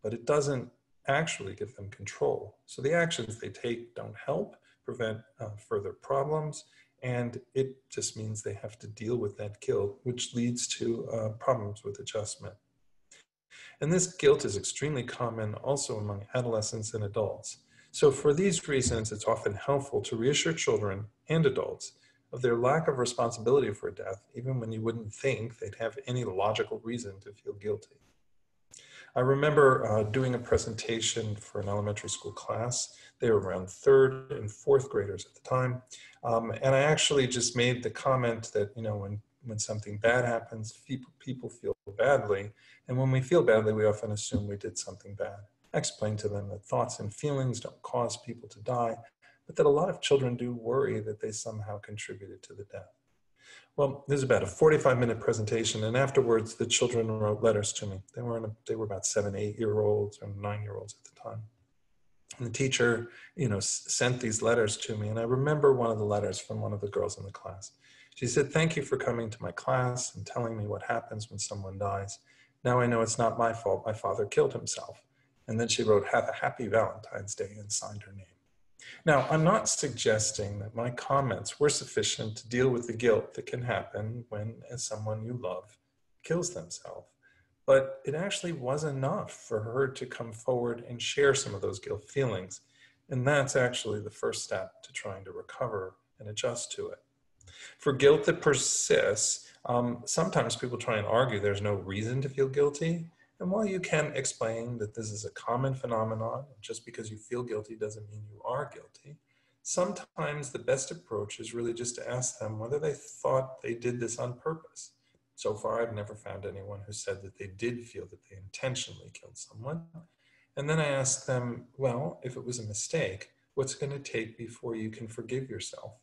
but it doesn't actually give them control. So the actions they take don't help prevent further problems, and it just means they have to deal with that guilt, which leads to problems with adjustment. And this guilt is extremely common also among adolescents and adults. So for these reasons, it's often helpful to reassure children and adults of their lack of responsibility for death, even when you wouldn't think they'd have any logical reason to feel guilty. I remember doing a presentation for an elementary school class. They were around 3rd and 4th graders at the time. And I actually just made the comment that, you know, when something bad happens, people feel badly. And when we feel badly, we often assume we did something bad. I explained to them that thoughts and feelings don't cause people to die, but that a lot of children do worry that they somehow contributed to the death. Well, this is about a 45-minute presentation, and afterwards the children wrote letters to me. They were about 7, 8-year-olds or 9-year-olds at the time. And the teacher, sent these letters to me, and I remember one of the letters from one of the girls in the class. She said, "Thank you for coming to my class and telling me what happens when someone dies. Now I know it's not my fault. My father killed himself." And then she wrote, "Have a happy Valentine's Day," and signed her name. Now, I'm not suggesting that my comments were sufficient to deal with the guilt that can happen when someone you love kills themselves, but it actually was enough for her to come forward and share some of those guilt feelings. And that's actually the first step to trying to recover and adjust to it. For guilt that persists, sometimes people try and argue there's no reason to feel guilty. And while you can explain that this is a common phenomenon, just because you feel guilty doesn't mean you are guilty, sometimes the best approach is really just to ask them whether they thought they did this on purpose. So far, I've never found anyone who said that they did feel that they intentionally killed someone. And then I ask them, well, if it was a mistake, what's it going to take before you can forgive yourself?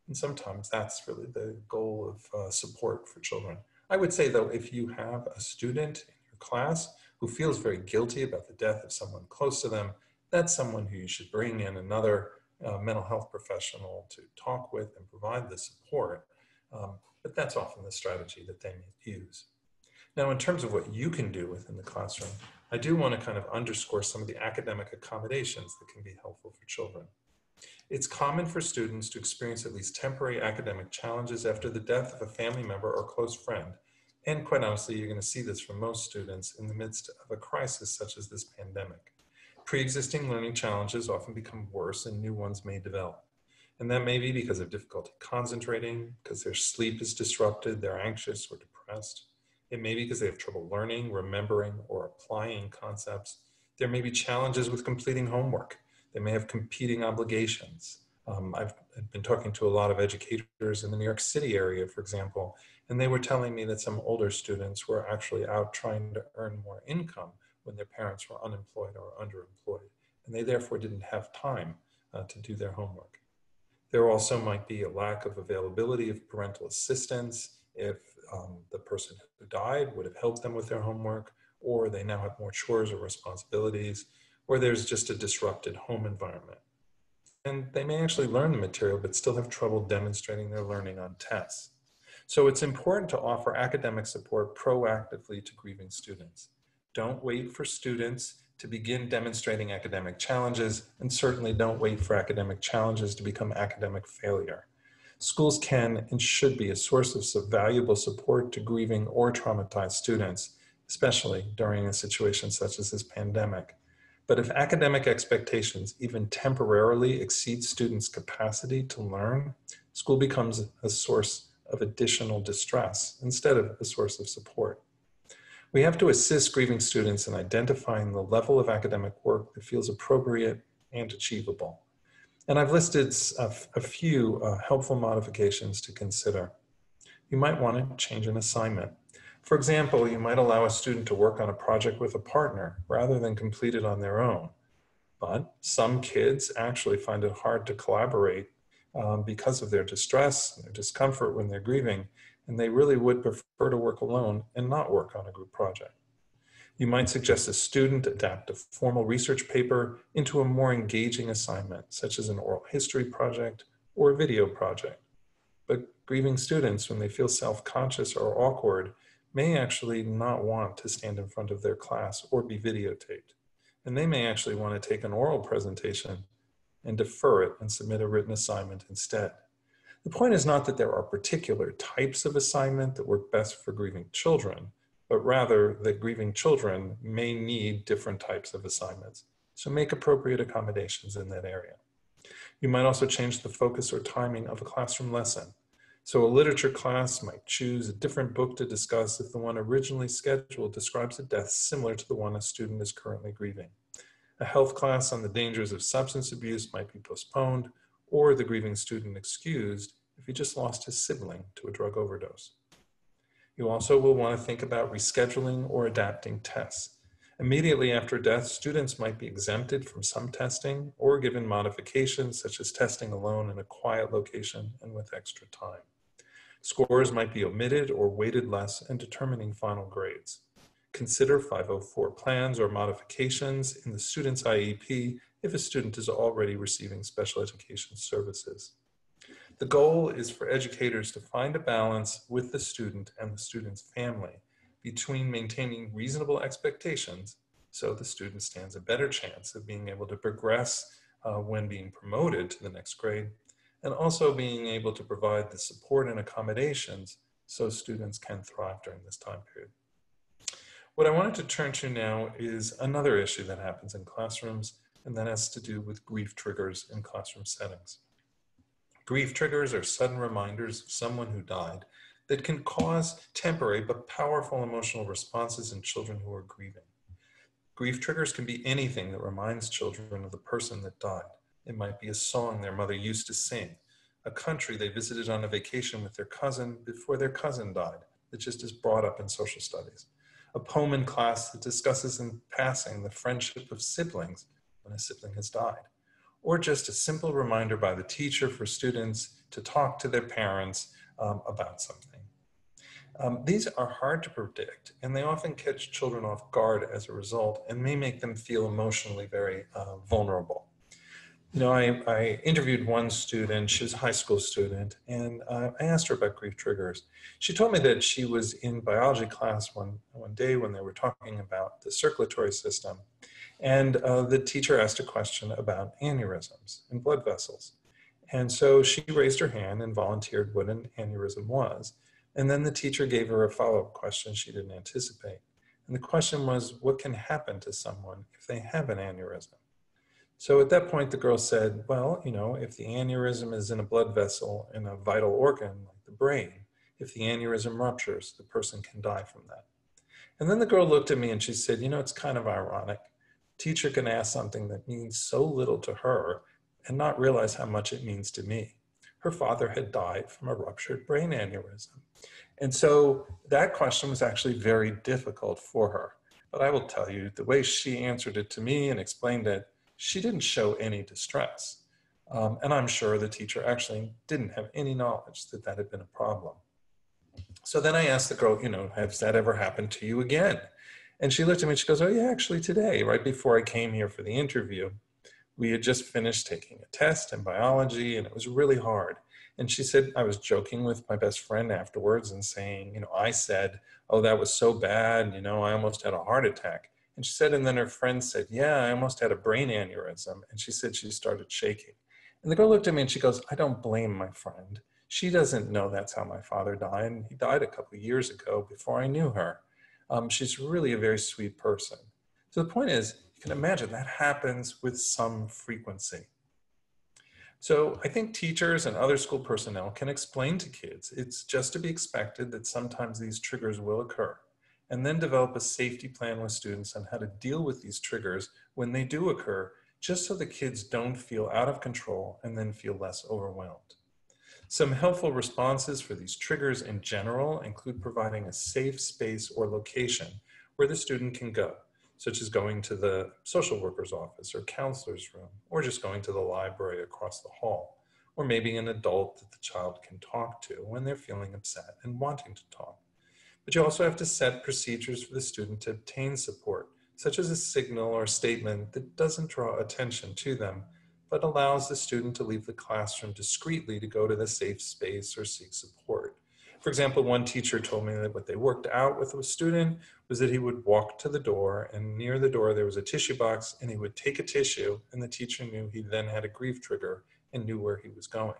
And sometimes that's really the goal of support for children. I would say, though, if you have a student in your class who feels very guilty about the death of someone close to them, that's someone who you should bring in another mental health professional to talk with and provide the support. But that's often the strategy that they may use. Now, in terms of what you can do within the classroom, I do want to kind of underscore some of the academic accommodations that can be helpful for children. It's common for students to experience at least temporary academic challenges after the death of a family member or close friend. And quite honestly, you're going to see this from most students in the midst of a crisis such as this pandemic. Pre-existing learning challenges often become worse and new ones may develop. And that may be because of difficulty concentrating, because their sleep is disrupted, they're anxious or depressed. It may be because they have trouble learning, remembering, or applying concepts. There may be challenges with completing homework. They may have competing obligations. I've been talking to a lot of educators in the New York City area, for example, and they were telling me that some older students were actually out trying to earn more income when their parents were unemployed or underemployed, and they therefore didn't have time to do their homework. There also might be a lack of availability of parental assistance if the person who died would have helped them with their homework, or they now have more chores or responsibilities, or there's just a disrupted home environment. And they may actually learn the material, but still have trouble demonstrating their learning on tests. So it's important to offer academic support proactively to grieving students. Don't wait for students to begin demonstrating academic challenges, and certainly don't wait for academic challenges to become academic failure. Schools can and should be a source of valuable support to grieving or traumatized students, especially during a situation such as this pandemic. But if academic expectations even temporarily exceed students' capacity to learn, school becomes a source of additional distress instead of a source of support. We have to assist grieving students in identifying the level of academic work that feels appropriate and achievable. And I've listed a few helpful modifications to consider. You might want to change an assignment. For example, you might allow a student to work on a project with a partner rather than complete it on their own. But some kids actually find it hard to collaborate because of their distress and their discomfort when they're grieving, and they really would prefer to work alone and not work on a group project. You might suggest a student adapt a formal research paper into a more engaging assignment, such as an oral history project or a video project. But grieving students, when they feel self-conscious or awkward, may actually not want to stand in front of their class or be videotaped. And they may actually want to take an oral presentation and defer it and submit a written assignment instead. The point is not that there are particular types of assignment that work best for grieving children, but rather that grieving children may need different types of assignments. So make appropriate accommodations in that area. You might also change the focus or timing of a classroom lesson. So a literature class might choose a different book to discuss if the one originally scheduled describes a death similar to the one a student is currently grieving. A health class on the dangers of substance abuse might be postponed, or the grieving student excused if he just lost his sibling to a drug overdose. You also will want to think about rescheduling or adapting tests. Immediately after death, students might be exempted from some testing or given modifications such as testing alone in a quiet location and with extra time. Scores might be omitted or weighted less in determining final grades. Consider 504 plans or modifications in the student's IEP if a student is already receiving special education services. The goal is for educators to find a balance with the student and the student's family between maintaining reasonable expectations so the student stands a better chance of being able to progress when being promoted to the next grade, and also being able to provide the support and accommodations so students can thrive during this time period. What I wanted to turn to now is another issue that happens in classrooms, and that has to do with grief triggers in classroom settings. Grief triggers are sudden reminders of someone who died that can cause temporary but powerful emotional responses in children who are grieving. Grief triggers can be anything that reminds children of the person that died. It might be a song their mother used to sing, a country they visited on a vacation with their cousin before their cousin died that just is brought up in social studies, a poem in class that discusses in passing the friendship of siblings when a sibling has died, or just a simple reminder by the teacher for students to talk to their parents about something. These are hard to predict, and they often catch children off guard as a result and may make them feel emotionally very vulnerable. You know, I interviewed one student, she was a high school student, and I asked her about grief triggers. She told me that she was in biology class one day when they were talking about the circulatory system, and the teacher asked a question about aneurysms and blood vessels. And so she raised her hand and volunteered what an aneurysm was. And then the teacher gave her a follow-up question she didn't anticipate. And the question was, what can happen to someone if they have an aneurysm? So at that point, the girl said, well, you know, if the aneurysm is in a blood vessel in a vital organ like the brain, if the aneurysm ruptures, the person can die from that. And then the girl looked at me and she said, you know, it's kind of ironic. Teacher can ask something that means so little to her and not realize how much it means to me. Her father had died from a ruptured brain aneurysm. And so that question was actually very difficult for her. But I will tell you, the way she answered it to me and explained it, she didn't show any distress. And I'm sure the teacher actually didn't have any knowledge that that had been a problem. So then I asked the girl, you know, has that ever happened to you again? And she looked at me and she goes, oh yeah, actually today, right before I came here for the interview, we had just finished taking a test in biology and it was really hard. And she said, I was joking with my best friend afterwards and saying, you know, I said, oh, that was so bad. You know, I almost had a heart attack. And she said, and then her friend said, yeah, I almost had a brain aneurysm. And she said she started shaking. And the girl looked at me and she goes, I don't blame my friend. She doesn't know that's how my father died. And he died a couple of years ago before I knew her. She's really a very sweet person. So the point is, you can imagine that happens with some frequency. So I think teachers and other school personnel can explain to kids it's just to be expected that sometimes these triggers will occur, and then develop a safety plan with students on how to deal with these triggers when they do occur, just so the kids don't feel out of control and then feel less overwhelmed. Some helpful responses for these triggers in general include providing a safe space or location where the student can go, such as going to the social worker's office or counselor's room, or just going to the library across the hall, or maybe an adult that the child can talk to when they're feeling upset and wanting to talk. But you also have to set procedures for the student to obtain support, such as a signal or statement that doesn't draw attention to them, but allows the student to leave the classroom discreetly to go to the safe space or seek support. For example, one teacher told me that what they worked out with a student was that he would walk to the door, and near the door there was a tissue box, and he would take a tissue, and the teacher knew he then had a grief trigger and knew where he was going.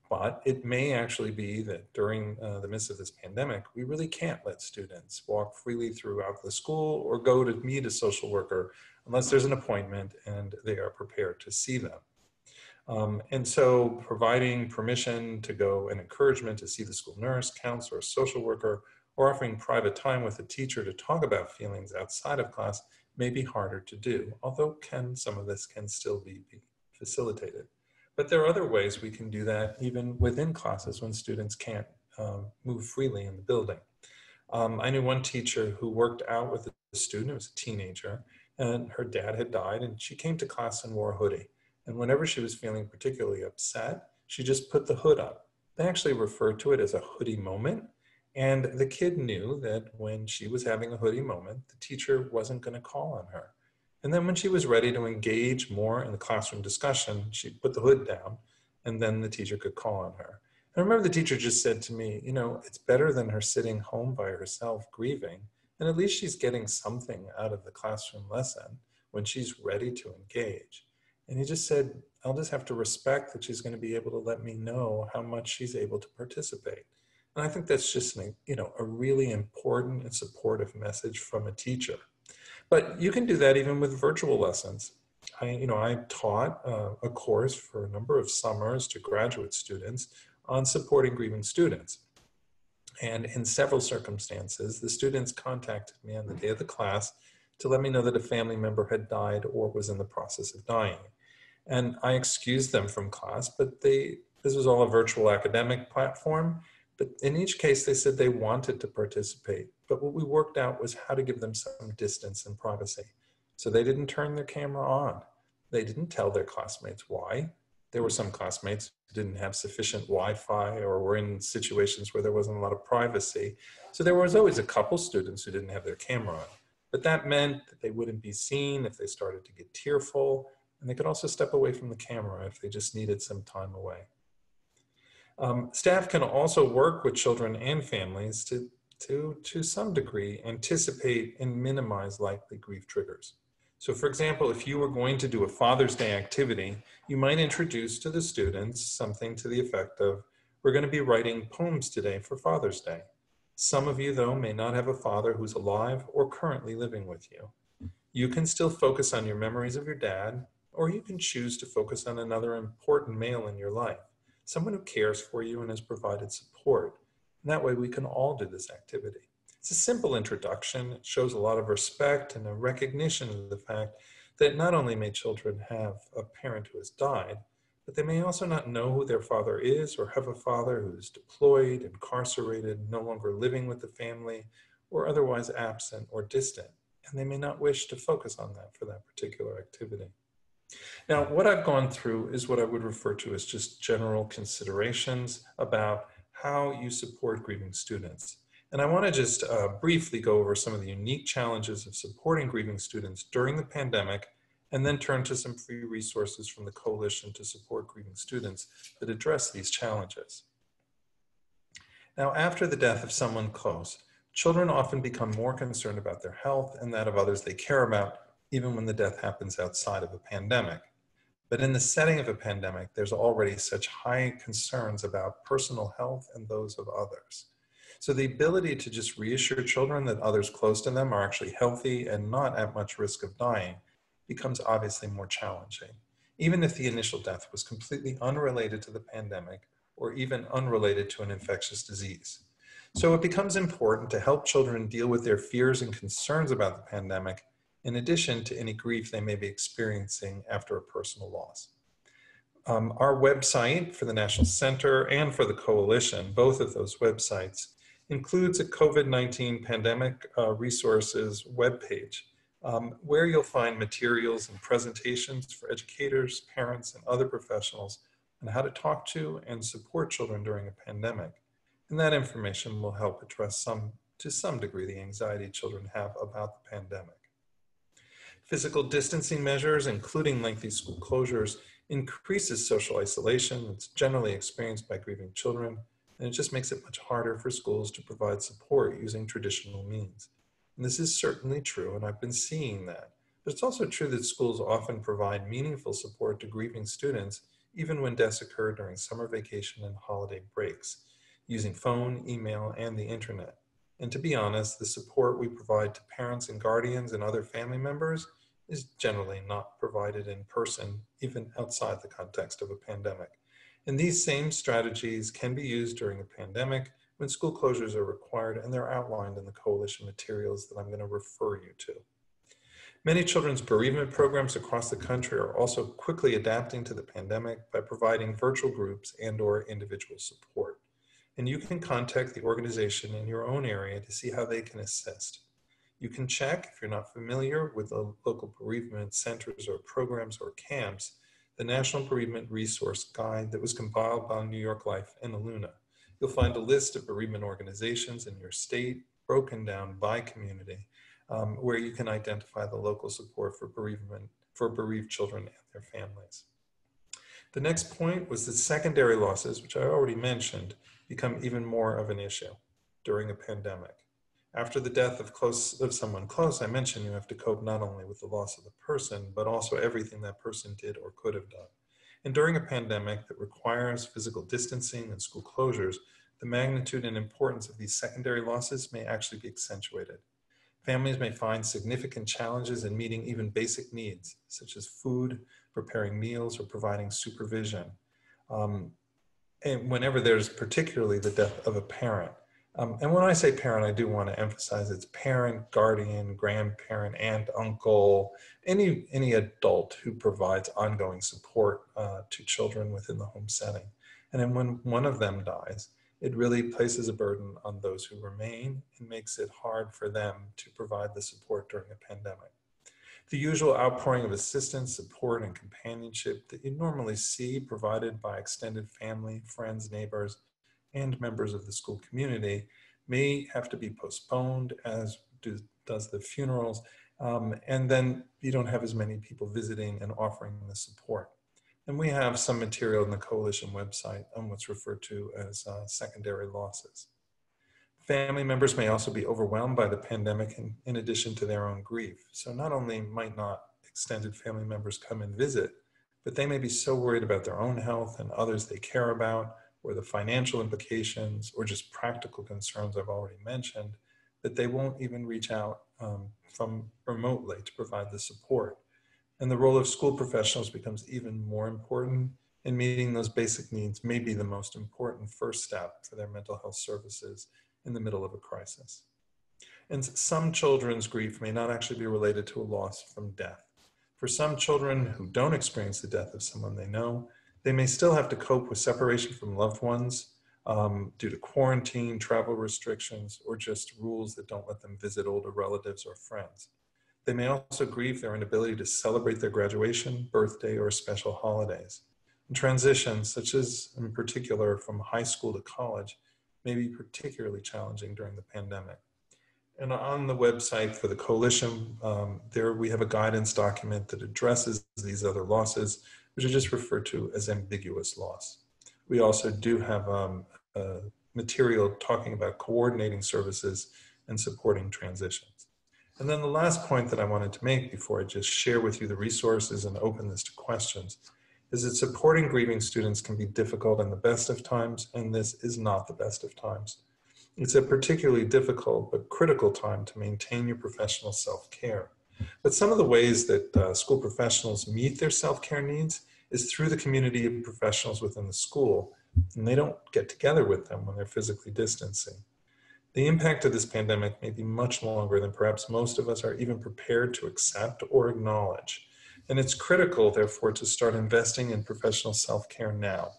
But it may actually be that during the midst of this pandemic, we really can't let students walk freely throughout the school or go to meet a social worker unless there's an appointment and they are prepared to see them. And so providing permission to go and encouragement to see the school nurse, counselor, social worker, or offering private time with a teacher to talk about feelings outside of class may be harder to do, although some of this can still be facilitated. But there are other ways we can do that even within classes when students can't move freely in the building. I knew one teacher who worked out with a student who was a teenager, and her dad had died, and she came to class and wore a hoodie. And whenever she was feeling particularly upset, she just put the hood up. They actually referred to it as a hoodie moment. And the kid knew that when she was having a hoodie moment, the teacher wasn't going to call on her. And then when she was ready to engage more in the classroom discussion, she'd put the hood down, and then the teacher could call on her. I remember the teacher just said to me, you know, it's better than her sitting home by herself grieving, and at least she's getting something out of the classroom lesson when she's ready to engage. And he just said, I'll just have to respect that she's going to be able to let me know how much she's able to participate. And I think that's just a really important and supportive message from a teacher. But you can do that even with virtual lessons. I taught a course for a number of summers to graduate students on supporting grieving students. And in several circumstances, the students contacted me on the day of the class to let me know that a family member had died or was in the process of dying. And I excused them from class, but this was all a virtual academic platform. But in each case, they said they wanted to participate. But what we worked out was how to give them some distance and privacy. So they didn't turn their camera on. They didn't tell their classmates why. There were some classmates who didn't have sufficient Wi-Fi or were in situations where there wasn't a lot of privacy. So there was always a couple students who didn't have their camera on. But that meant that they wouldn't be seen if they started to get tearful, and they could also step away from the camera if they just needed some time away. Staff can also work with children and families to some degree anticipate and minimize likely grief triggers. So for example, if you were going to do a Father's Day activity, you might introduce to the students something to the effect of, we're going to be writing poems today for Father's Day. Some of you, though, may not have a father who's alive or currently living with you. You can still focus on your memories of your dad, or you can choose to focus on another important male in your life, someone who cares for you and has provided support. And that way we can all do this activity. It's a simple introduction. It shows a lot of respect and a recognition of the fact that not only may children have a parent who has died, but they may also not know who their father is or have a father who's deployed, incarcerated, no longer living with the family, or otherwise absent or distant. And they may not wish to focus on that for that particular activity. Now, what I've gone through is what I would refer to as just general considerations about how you support grieving students. And I want to just briefly go over some of the unique challenges of supporting grieving students during the pandemic, and then turn to some free resources from the Coalition to Support Grieving Students that address these challenges. Now, after the death of someone close, children often become more concerned about their health and that of others they care about, even when the death happens outside of a pandemic. But in the setting of a pandemic, there's already such high concerns about personal health and those of others. So the ability to just reassure children that others close to them are actually healthy and not at much risk of dying becomes obviously more challenging, even if the initial death was completely unrelated to the pandemic or even unrelated to an infectious disease. So it becomes important to help children deal with their fears and concerns about the pandemic, in addition to any grief they may be experiencing after a personal loss. Our website for the National Center and for the Coalition, both of those websites, includes a COVID-19 pandemic resources webpage where you'll find materials and presentations for educators, parents, and other professionals on how to talk to and support children during a pandemic. And that information will help address to some degree the anxiety children have about the pandemic. Physical distancing measures, including lengthy school closures, increases social isolation that's generally experienced by grieving children, and it just makes it much harder for schools to provide support using traditional means. And this is certainly true, and I've been seeing that. But it's also true that schools often provide meaningful support to grieving students, even when deaths occur during summer vacation and holiday breaks, using phone, email, and the internet. And to be honest, the support we provide to parents and guardians and other family members is generally not provided in person, even outside the context of a pandemic. And these same strategies can be used during a pandemic when school closures are required, and they're outlined in the Coalition materials that I'm going to refer you to. Many children's bereavement programs across the country are also quickly adapting to the pandemic by providing virtual groups and/or individual support. And you can contact the organization in your own area to see how they can assist. You can check, if you're not familiar with the local bereavement centers or programs or camps, the National Bereavement Resource Guide that was compiled by New York Life and Aluna. You'll find a list of bereavement organizations in your state, broken down by community, where you can identify the local support for bereaved children and their families. The next point was that secondary losses, which I already mentioned, become even more of an issue during a pandemic. After the death of someone close, I mentioned you have to cope not only with the loss of the person, but also everything that person did or could have done. And during a pandemic that requires physical distancing and school closures, the magnitude and importance of these secondary losses may actually be accentuated. Families may find significant challenges in meeting even basic needs, such as food, preparing meals, or providing supervision. And whenever there's particularly the death of a parent. And when I say parent, I do want to emphasize it's parent, guardian, grandparent, aunt, uncle, any adult who provides ongoing support to children within the home setting. And then when one of them dies, it really places a burden on those who remain and makes it hard for them to provide the support during a pandemic. The usual outpouring of assistance, support, and companionship that you normally see provided by extended family, friends, neighbors, and members of the school community may have to be postponed, as does the funerals, and then you don't have as many people visiting and offering the support. And we have some material in the coalition website on what's referred to as secondary losses. Family members may also be overwhelmed by the pandemic in addition to their own grief. So not only might not extended family members come and visit, but they may be so worried about their own health and others they care about, or the financial implications, or just practical concerns I've already mentioned, that they won't even reach out from remotely to provide the support. And the role of school professionals becomes even more important, and meeting those basic needs may be the most important first step for their mental health services in the middle of a crisis. And some children's grief may not actually be related to a loss from death. For some children who don't experience the death of someone they know, they may still have to cope with separation from loved ones due to quarantine, travel restrictions, or just rules that don't let them visit older relatives or friends. They may also grieve their inability to celebrate their graduation, birthday, or special holidays. And transitions, such as in particular from high school to college, may be particularly challenging during the pandemic. And on the website for the coalition, there we have a guidance document that addresses these other losses, which are just referred to as ambiguous loss. We also do have material talking about coordinating services and supporting transitions. And then the last point that I wanted to make before I just share with you the resources and open this to questions is that supporting grieving students can be difficult in the best of times, and this is not the best of times. It's a particularly difficult but critical time to maintain your professional self-care. But some of the ways that school professionals meet their self-care needs is through the community of professionals within the school, and they don't get together with them when they're physically distancing. The impact of this pandemic may be much longer than perhaps most of us are even prepared to accept or acknowledge. And it's critical, therefore, to start investing in professional self-care now.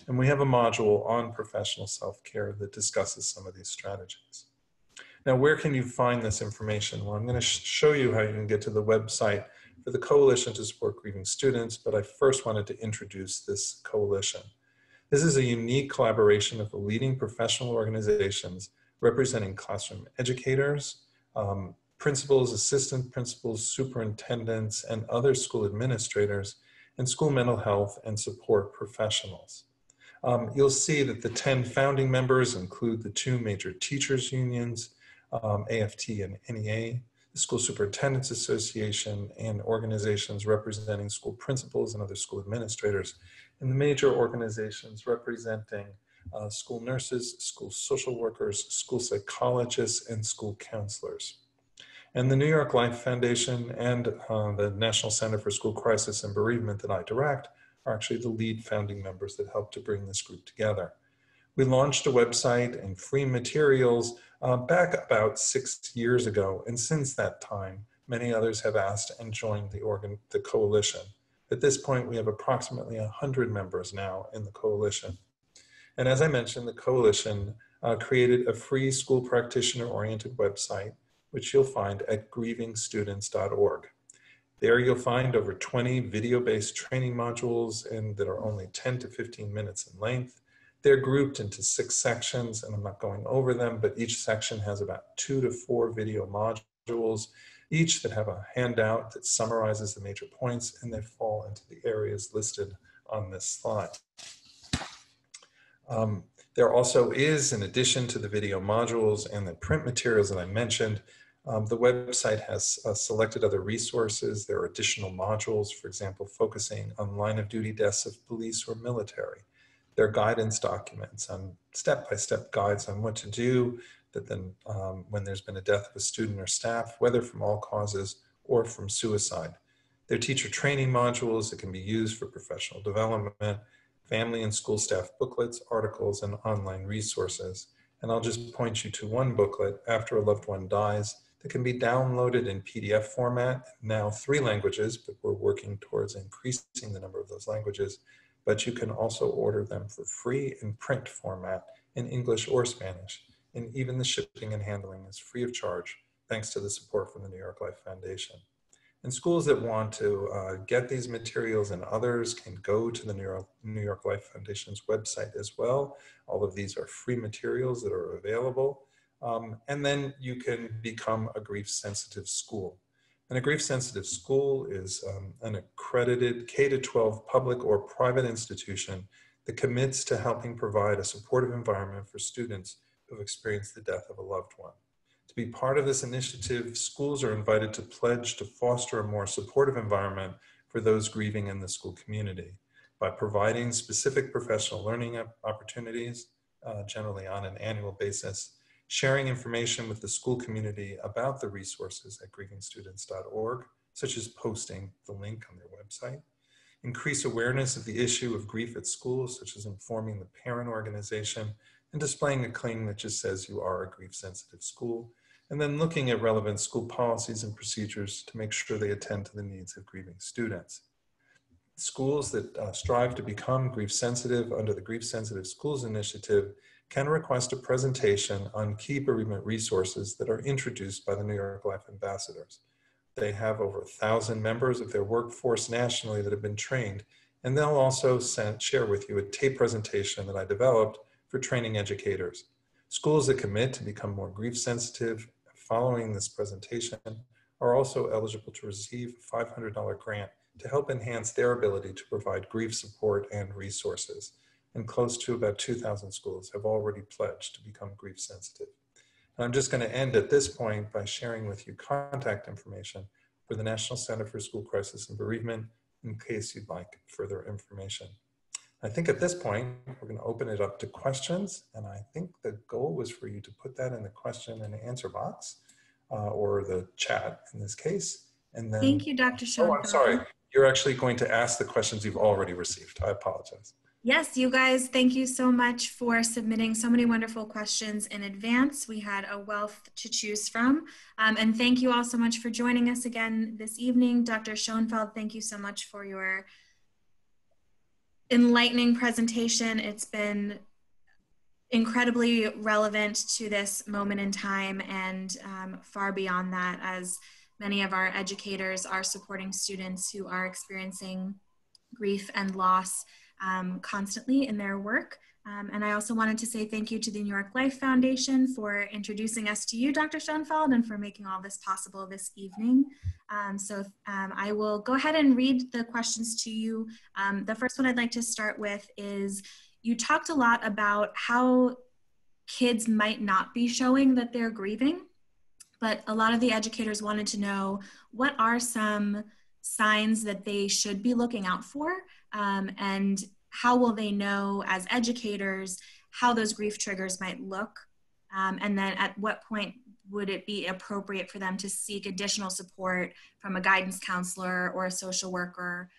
And we have a module on professional self-care that discusses some of these strategies. Now, where can you find this information? Well, I'm going to show you how you can get to the website for the Coalition to Support Grieving Students, but I first wanted to introduce this coalition. This is a unique collaboration of the leading professional organizations representing classroom educators, principals, assistant principals, superintendents, and other school administrators, and school mental health and support professionals. You'll see that the 10 founding members include the 2 major teachers unions, AFT and NEA, the School Superintendents Association, and organizations representing school principals and other school administrators, and the major organizations representing school nurses, school social workers, school psychologists, and school counselors. And the New York Life Foundation and the National Center for School Crisis and Bereavement that I direct are actually the lead founding members that helped to bring this group together. We launched a website and free materials back about 6 years ago, and since that time, many others have asked and joined the coalition. At this point, we have approximately 100 members now in the coalition. And as I mentioned, the coalition created a free school practitioner-oriented website, which you'll find at grievingstudents.org. There you'll find over 20 video-based training modules and that are only 10 to 15 minutes in length. They're grouped into 6 sections, and I'm not going over them, but each section has about 2 to 4 video modules, each that have a handout that summarizes the major points, and they fall into the areas listed on this slide. There also is, in addition to the video modules and the print materials that I mentioned, the website has selected other resources. There are additional modules, for example, focusing on line of duty deaths of police or military. There are guidance documents and step-by-step guides on what to do that then when there's been a death of a student or staff, whether from all causes or from suicide. There are teacher training modules that can be used for professional development, family and school staff booklets, articles, and online resources. And I'll just point you to one booklet, After a Loved One Dies, that can be downloaded in PDF format, now 3 languages, but we're working towards increasing the number of those languages. But you can also order them for free in print format in English or Spanish. And even the shipping and handling is free of charge, thanks to the support from the New York Life Foundation. And schools that want to get these materials and others can go to the New York Life Foundation's website as well. All of these are free materials that are available. And then you can become a grief-sensitive school. And a grief-sensitive school is an accredited K-12 public or private institution that commits to helping provide a supportive environment for students who have experienced the death of a loved one. To be part of this initiative, schools are invited to pledge to foster a more supportive environment for those grieving in the school community by providing specific professional learning opportunities, generally on an annual basis, sharing information with the school community about the resources at grievingstudents.org, such as posting the link on their website, increase awareness of the issue of grief at schools, such as informing the parent organization and displaying a claim that just says you are a grief-sensitive school, and then looking at relevant school policies and procedures to make sure they attend to the needs of grieving students. Schools that strive to become grief-sensitive under the Grief Sensitive Schools Initiative can request a presentation on key bereavement resources that are introduced by the New York Life Ambassadors. They have over 1,000 members of their workforce nationally that have been trained, and they'll also share with you a tape presentation that I developed for training educators. Schools that commit to become more grief sensitive following this presentation are also eligible to receive a $500 grant to help enhance their ability to provide grief support and resources. And close to about 2,000 schools have already pledged to become grief sensitive. And I'm just going to end at this point by sharing with you contact information for the National Center for School Crisis and Bereavement in case you'd like further information. I think at this point, we're going to open it up to questions. And I think the goal was for you to put that in the question and answer box or the chat in this case. And then, thank you, Dr. Schoenfeld. Oh, I'm sorry. You're actually going to ask the questions you've already received. I apologize. Yes, you guys, thank you so much for submitting so many wonderful questions in advance. We had a wealth to choose from. And thank you all so much for joining us again this evening. Dr. Schoenfeld, thank you so much for your enlightening presentation. It's been incredibly relevant to this moment in time and far beyond that, as many of our educators are supporting students who are experiencing grief and loss constantly in their work. And I also wanted to say thank you to the New York Life Foundation for introducing us to you, Dr. Schoenfeld, and for making all this possible this evening. I will go ahead and read the questions to you. The first one I'd like to start with is, you talked a lot about how kids might not be showing that they're grieving, but a lot of the educators wanted to know, what are some signs that they should be looking out for? And how will they know as educators how those grief triggers might look? And then at what point would it be appropriate for them to seek additional support from a guidance counselor or a social worker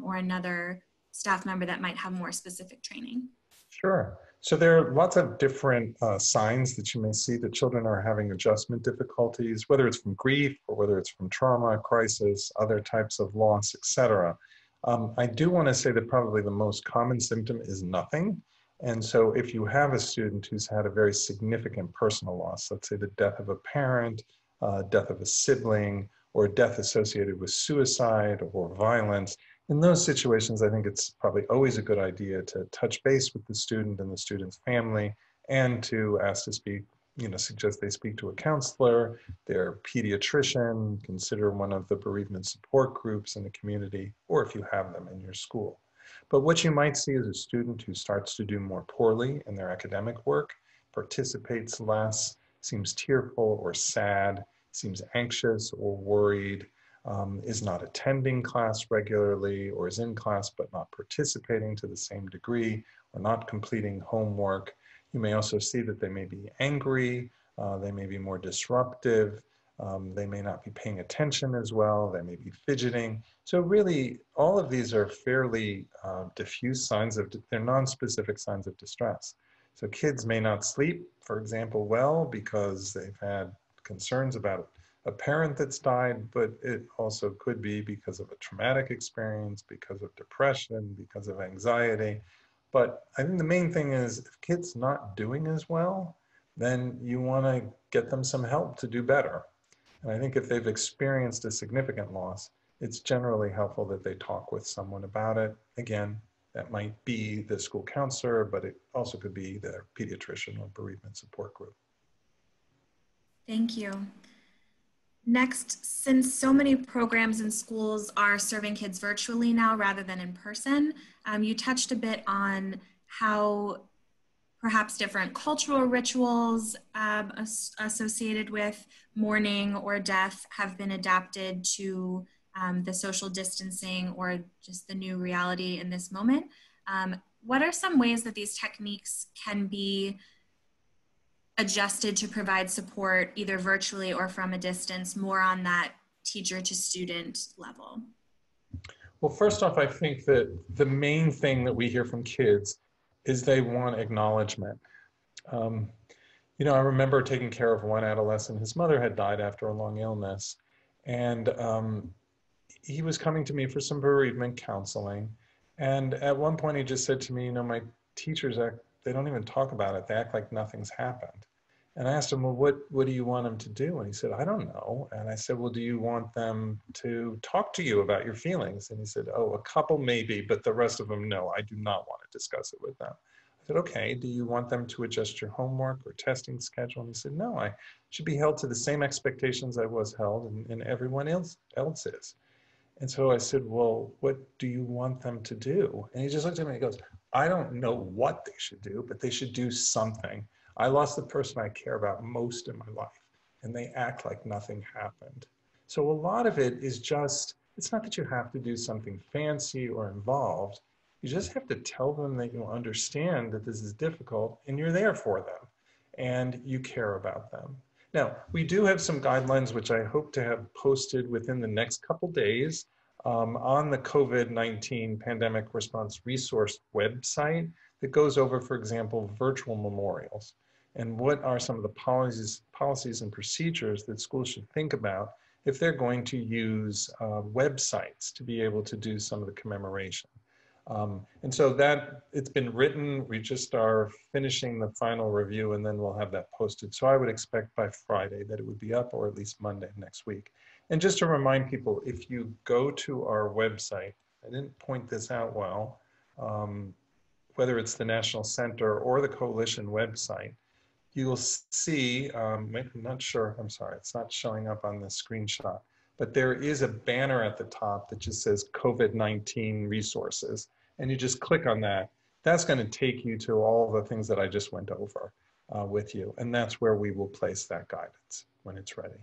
or another staff member that might have more specific training? Sure. So there are lots of different signs that you may see that children are having adjustment difficulties, whether it's from grief or whether it's from trauma, crisis, other types of loss, etc. I do want to say that probably the most common symptom is nothing. And so if you have a student who's had a very significant personal loss, let's say the death of a parent, death of a sibling, or death associated with suicide or violence, in those situations, I think it's probably always a good idea to touch base with the student and the student's family, and to ask to speak, suggest they speak to a counselor, their pediatrician, consider one of the bereavement support groups in the community, or if you have them in your school. But what you might see is a student who starts to do more poorly in their academic work, participates less, seems tearful or sad, seems anxious or worried, is not attending class regularly, or is in class but not participating to the same degree, or not completing homework. You may also see that they may be angry, they may be more disruptive, they may not be paying attention as well, they may be fidgeting. So really, all of these are fairly diffuse signs they're non-specific signs of distress. So kids may not sleep, for example, well, because they've had concerns about a parent that's died, but it also could be because of a traumatic experience, because of depression, because of anxiety. But I think the main thing is if kids not doing as well, then you want to get them some help to do better. And I think if they've experienced a significant loss, it's generally helpful that they talk with someone about it. Again, that might be the school counselor, but it also could be the pediatrician or bereavement support group. Thank you. Next, since so many programs in schools are serving kids virtually now rather than in person, you touched a bit on how perhaps different cultural rituals associated with mourning or death have been adapted to the social distancing or just the new reality in this moment. What are some ways that these techniques can be adjusted to provide support either virtually or from a distance, more on that teacher to student level? Well, first off, I think that the main thing that we hear from kids is they want acknowledgement. I remember taking care of one adolescent. His mother had died after a long illness, and he was coming to me for some bereavement counseling. And at one point he just said to me, my teachers they don't even talk about it. They act like nothing's happened. And I asked him, well, what do you want them to do? And he said, I don't know. And I said, well, do you want them to talk to you about your feelings? And he said, oh, a couple maybe, but the rest of them, no, I do not want to discuss it with them. I said, okay, do you want them to adjust your homework or testing schedule? And he said, no, I should be held to the same expectations I was held and everyone else is. And so I said, well, what do you want them to do? And he just looked at me and he goes, I don't know what they should do, but they should do something. I lost the person I care about most in my life, and they act like nothing happened. So a lot of it is just, it's not that you have to do something fancy or involved. You just have to tell them that you understand that this is difficult and you're there for them and you care about them. Now, we do have some guidelines which I hope to have posted within the next couple days on the COVID-19 Pandemic Response Resource website that goes over, for example, virtual memorials and what are some of the policies and procedures that schools should think about if they're going to use websites to be able to do some of the commemoration. And so that it's been written, we just are finishing the final review and then we'll have that posted. So I would expect by Friday that it would be up, or at least Monday next week. And just to remind people, if you go to our website, I didn't point this out well, whether it's the National Center or the Coalition website, you will see, I'm not sure, I'm sorry, it's not showing up on the screenshot, but there is a banner at the top that just says COVID-19 resources. And you just click on that. That's going to take you to all the things that I just went over with you. And that's where we will place that guidance when it's ready.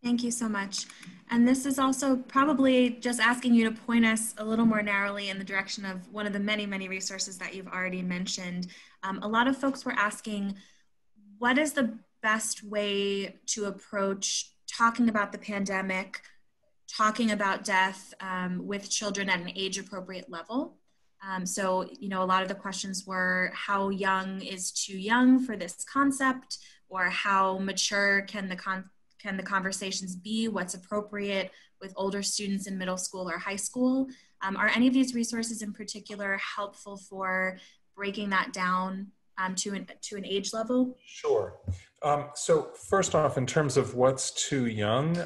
Thank you so much. And this is also probably just asking you to point us a little more narrowly in the direction of one of the many, many resources that you've already mentioned. A lot of folks were asking, what is the best way to approach talking about the pandemic, talking about death with children at an age-appropriate level? So, a lot of the questions were, how young is too young for this concept, or how mature can the can the conversations be? What's appropriate with older students in middle school or high school? Are any of these resources in particular helpful for breaking that down to an age level? Sure. So first off, in terms of what's too young,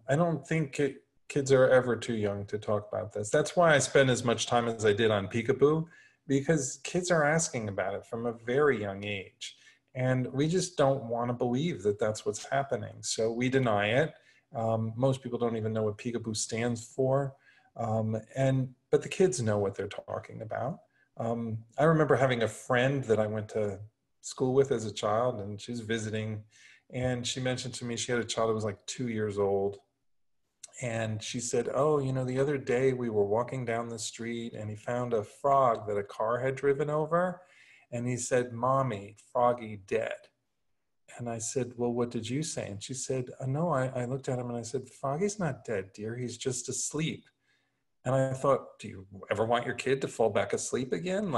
I don't think kids are ever too young to talk about this. That's why I spend as much time as I did on Peekaboo, because kids are asking about it from a very young age. And we just don't want to believe that that's what's happening. So we deny it. Most people don't even know what Peekaboo stands for. But the kids know what they're talking about. I remember having a friend that I went to school with as a child, and she was visiting, and she mentioned to me she had a child that was like 2 years old. And she said, oh, you know, the other day we were walking down the street and he found a frog that a car had driven over. And he said, Mommy, Froggy dead. And I said, well, what did you say? And she said, no, I looked at him and I said, Froggy's not dead, dear. He's just asleep. And I thought, do you ever want your kid to fall back asleep again?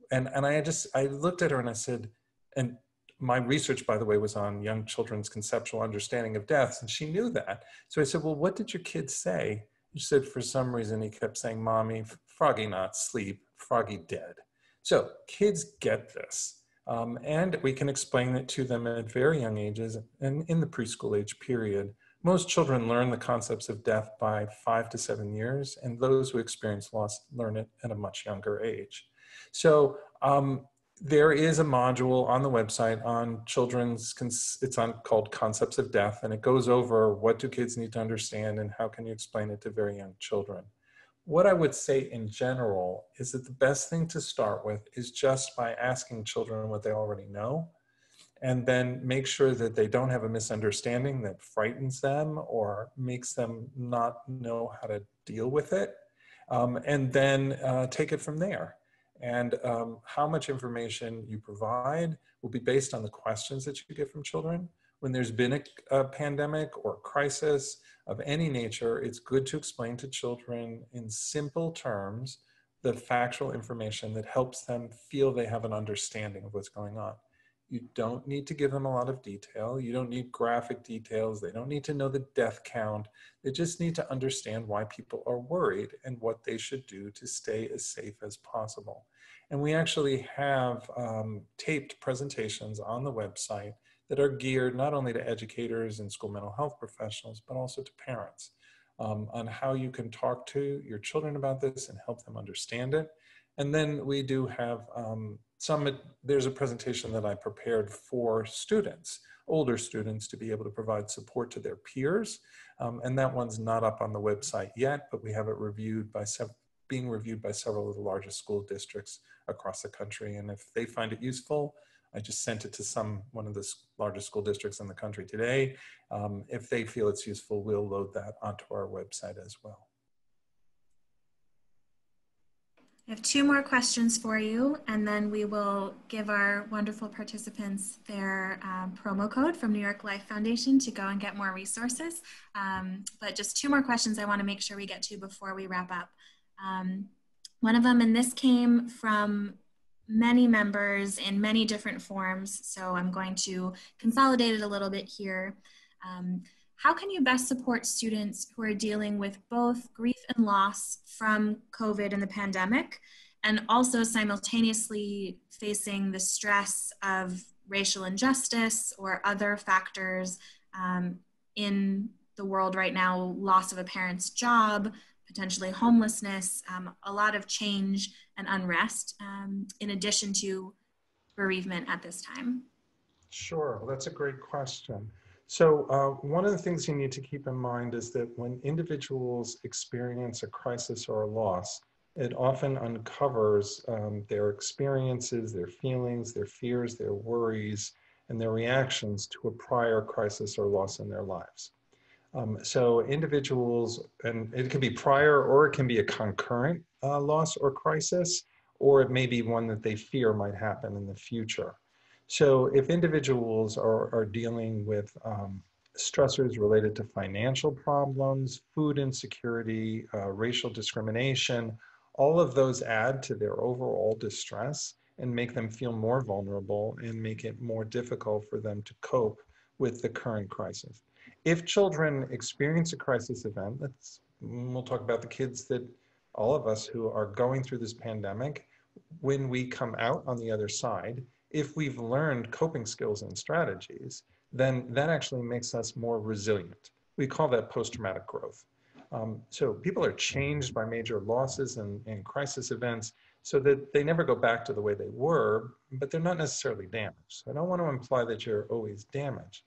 And I looked at her and I said, and my research, by the way, was on young children's conceptual understanding of deaths, and she knew that. So I said, well, what did your kid say? She said, for some reason, he kept saying, Mommy, Froggy not sleep, Froggy dead. So kids get this. And we can explain it to them at very young ages and in the preschool age period. Most children learn the concepts of death by 5 to 7 years, and those who experience loss learn it at a much younger age. So there is a module on the website on called Concepts of Death, and it goes over what do kids need to understand and how can you explain it to very young children. What I would say in general is that the best thing to start with is just by asking children what they already know, and then make sure that they don't have a misunderstanding that frightens them or makes them not know how to deal with it, and then take it from there. And how much information you provide will be based on the questions that you get from children. When there's been a pandemic or crisis of any nature, it's good to explain to children in simple terms the factual information that helps them feel they have an understanding of what's going on. You don't need to give them a lot of detail. You don't need graphic details. They don't need to know the death count. They just need to understand why people are worried and what they should do to stay as safe as possible. And we actually have taped presentations on the website that are geared not only to educators and school mental health professionals, but also to parents on how you can talk to your children about this and help them understand it. And then we do have there's a presentation that I prepared for students, older students, to be able to provide support to their peers. And that one's not up on the website yet, but we have it being reviewed by several of the largest school districts across the country. And if they find it useful, I just sent it to one of the largest school districts in the country today. If they feel it's useful, we'll load that onto our website as well. I have 2 more questions for you, and then we will give our wonderful participants their promo code from New York Life Foundation to go and get more resources. But just 2 more questions I want to make sure we get to before we wrap up. One of them, and this came from many members in many different forms, so I'm going to consolidate it a little bit here. How can you best support students who are dealing with both grief and loss from COVID and the pandemic, and also simultaneously facing the stress of racial injustice or other factors in the world right now, loss of a parent's job, potentially homelessness, a lot of change and unrest, in addition to bereavement at this time? Sure, well, that's a great question. So one of the things you need to keep in mind is that when individuals experience a crisis or a loss, it often uncovers their experiences, their feelings, their fears, their worries, and their reactions to a prior crisis or loss in their lives. So individuals, and it can be prior or it can be a concurrent loss or crisis, or it may be one that they fear might happen in the future. So if individuals are dealing with stressors related to financial problems, food insecurity, racial discrimination, all of those add to their overall distress and make them feel more vulnerable and make it more difficult for them to cope with the current crisis. if children experience a crisis event, we'll talk about the kids that all of us who are going through this pandemic, when we come out on the other side, if we've learned coping skills and strategies, then that actually makes us more resilient. We call that post-traumatic growth. So people are changed by major losses and crisis events so that they never go back to the way they were, but they're not necessarily damaged. So I don't want to imply that you're always damaged.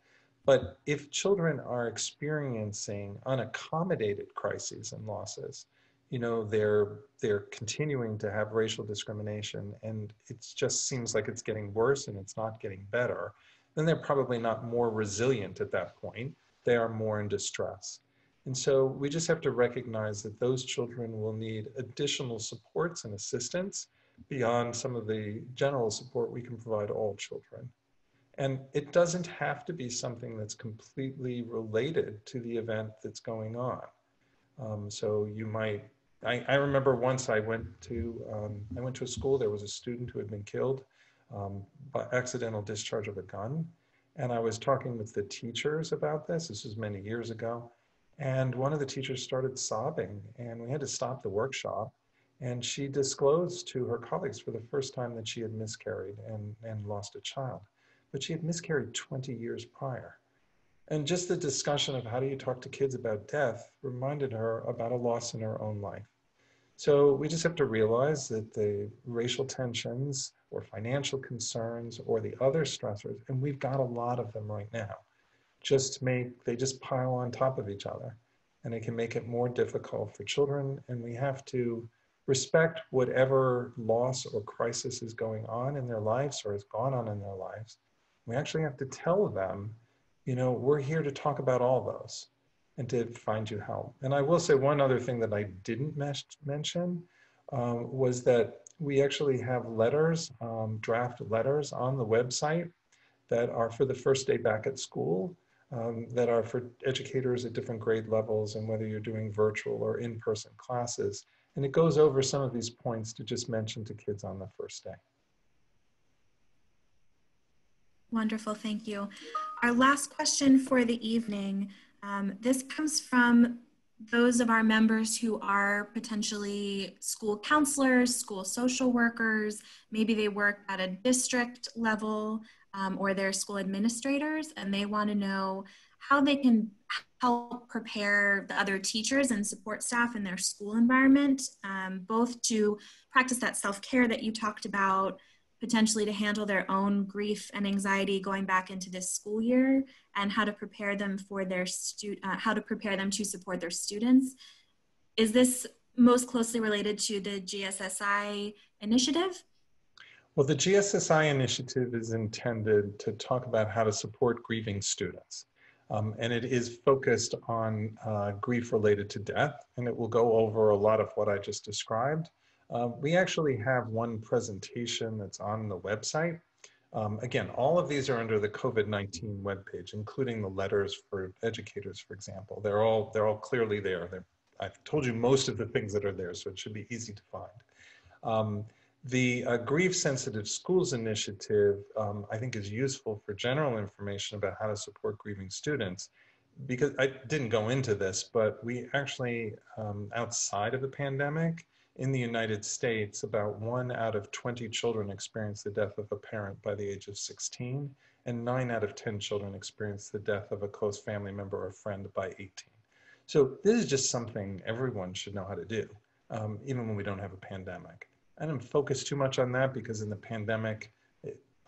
But if children are experiencing unaccommodated crises and losses, you know, they're continuing to have racial discrimination and it just seems like it's getting worse and it's not getting better, then they're probably not more resilient at that point. They are more in distress. And so we just have to recognize that those children will need additional supports and assistance beyond some of the general support we can provide all children. And it doesn't have to be something that's completely related to the event that's going on. So you might, I remember once I went to a school, there was a student who had been killed by accidental discharge of a gun. And I was talking with the teachers about this. This was many years ago. And one of the teachers started sobbing and we had to stop the workshop. And she disclosed to her colleagues for the first time that she had miscarried and lost a child. But she had miscarried 20 years prior. And just the discussion of how do you talk to kids about death reminded her about a loss in her own life. So we just have to realize that the racial tensions or financial concerns or the other stressors, and we've got a lot of them right now, they just pile on top of each other and it can make it more difficult for children. And we have to respect whatever loss or crisis is going on in their lives or has gone on in their lives. We actually have to tell them, you know, we're here to talk about all those and to find you help. And I will say one other thing that I didn't mention was that we actually have letters, draft letters on the website that are for the first day back at school, that are for educators at different grade levels and whether you're doing virtual or in-person classes. And it goes over some of these points to just mention to kids on the first day. Wonderful, thank you. Our last question for the evening, this comes from those of our members who are potentially school counselors, school social workers, maybe they work at a district level or they're school administrators, and they want to know how they can help prepare the other teachers and support staff in their school environment, both to practice that self-care that you talked about, potentially to handle their own grief and anxiety going back into this school year, and how to prepare them for their how to prepare them to support their students. Is this most closely related to the GSSI initiative? Well, the GSSI initiative is intended to talk about how to support grieving students. And it is focused on grief related to death, and it will go over a lot of what I just described. We actually have one presentation that's on the website. Again, all of these are under the COVID-19 webpage, including the letters for educators, for example. They're all clearly there. I've told you most of the things that are there, so it should be easy to find. The Grief Sensitive Schools Initiative, I think, is useful for general information about how to support grieving students, because I didn't go into this, but we actually, outside of the pandemic, in the United States, about 1 out of 20 children experience the death of a parent by the age of 16, and 9 out of 10 children experience the death of a close family member or friend by 18. So this is just something everyone should know how to do, even when we don't have a pandemic. I didn't focus too much on that because in the pandemic,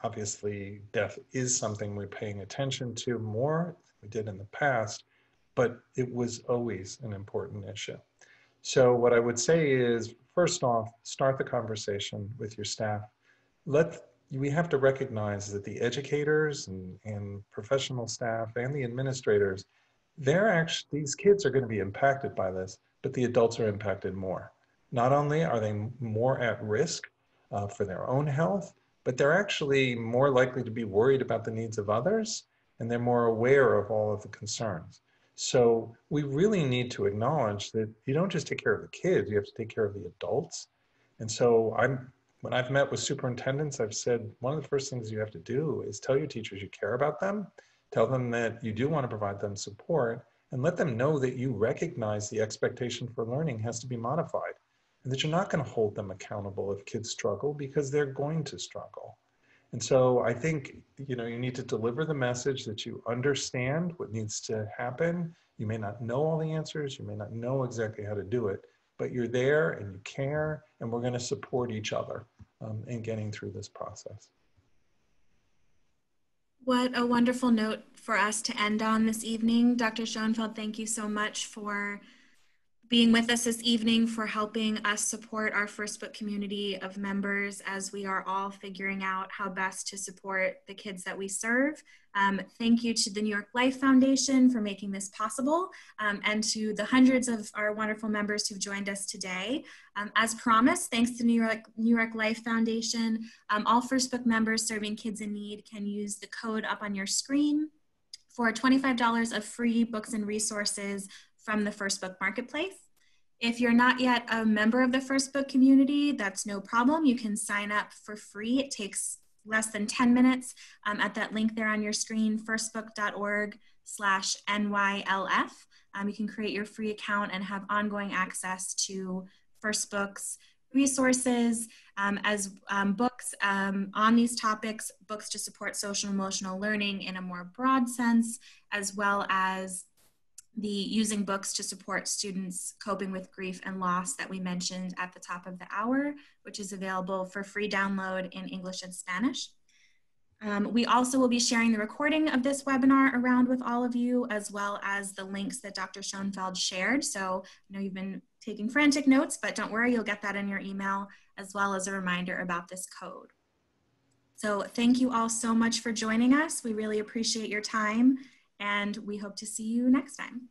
obviously death is something we're paying attention to more than we did in the past, but it was always an important issue. So what I would say is, first off, start the conversation with your staff. We have to recognize that the educators and professional staff and the administrators, these kids are going to be impacted by this, but the adults are impacted more. Not only are they more at risk for their own health, but they're actually more likely to be worried about the needs of others, and they're more aware of all of the concerns. So we really need to acknowledge that you don't just take care of the kids, you have to take care of the adults. And so when I've met with superintendents, I've said, one of the first things you have to do is tell your teachers you care about them, Tell them that you do want to provide them support, and let them know that you recognize the expectation for learning has to be modified, and that you're not going to hold them accountable if kids struggle, because they're going to struggle. And so I think, you need to deliver the message that you understand what needs to happen. You may not know all the answers, you may not know exactly how to do it, but you're there and you care, and we're going to support each other in getting through this process. What a wonderful note for us to end on this evening. Dr. Schoenfeld, thank you so much for being with us this evening, for helping us support our First Book community of members as we are all figuring out how best to support the kids that we serve. Thank you to the New York Life Foundation for making this possible, and to the hundreds of our wonderful members who've joined us today. As promised, thanks to New York Life Foundation, all First Book members serving kids in need can use the code up on your screen for $25 of free books and resources from the First Book Marketplace. If you're not yet a member of the First Book community, that's no problem. You can sign up for free. It takes less than 10 minutes at that link there on your screen, firstbook.org/NYLF. You can create your free account and have ongoing access to First Book's resources, books on these topics, books to support social and emotional learning in a more broad sense, as well as the using books to support students coping with grief and loss that we mentioned at the top of the hour, which is available for free download in English and Spanish. We also will be sharing the recording of this webinar around with all of you, as well as the links that Dr. Schoenfeld shared. So I know you've been taking frantic notes, but don't worry, you'll get that in your email, as well as a reminder about this code. So thank you all so much for joining us. We really appreciate your time, and we hope to see you next time.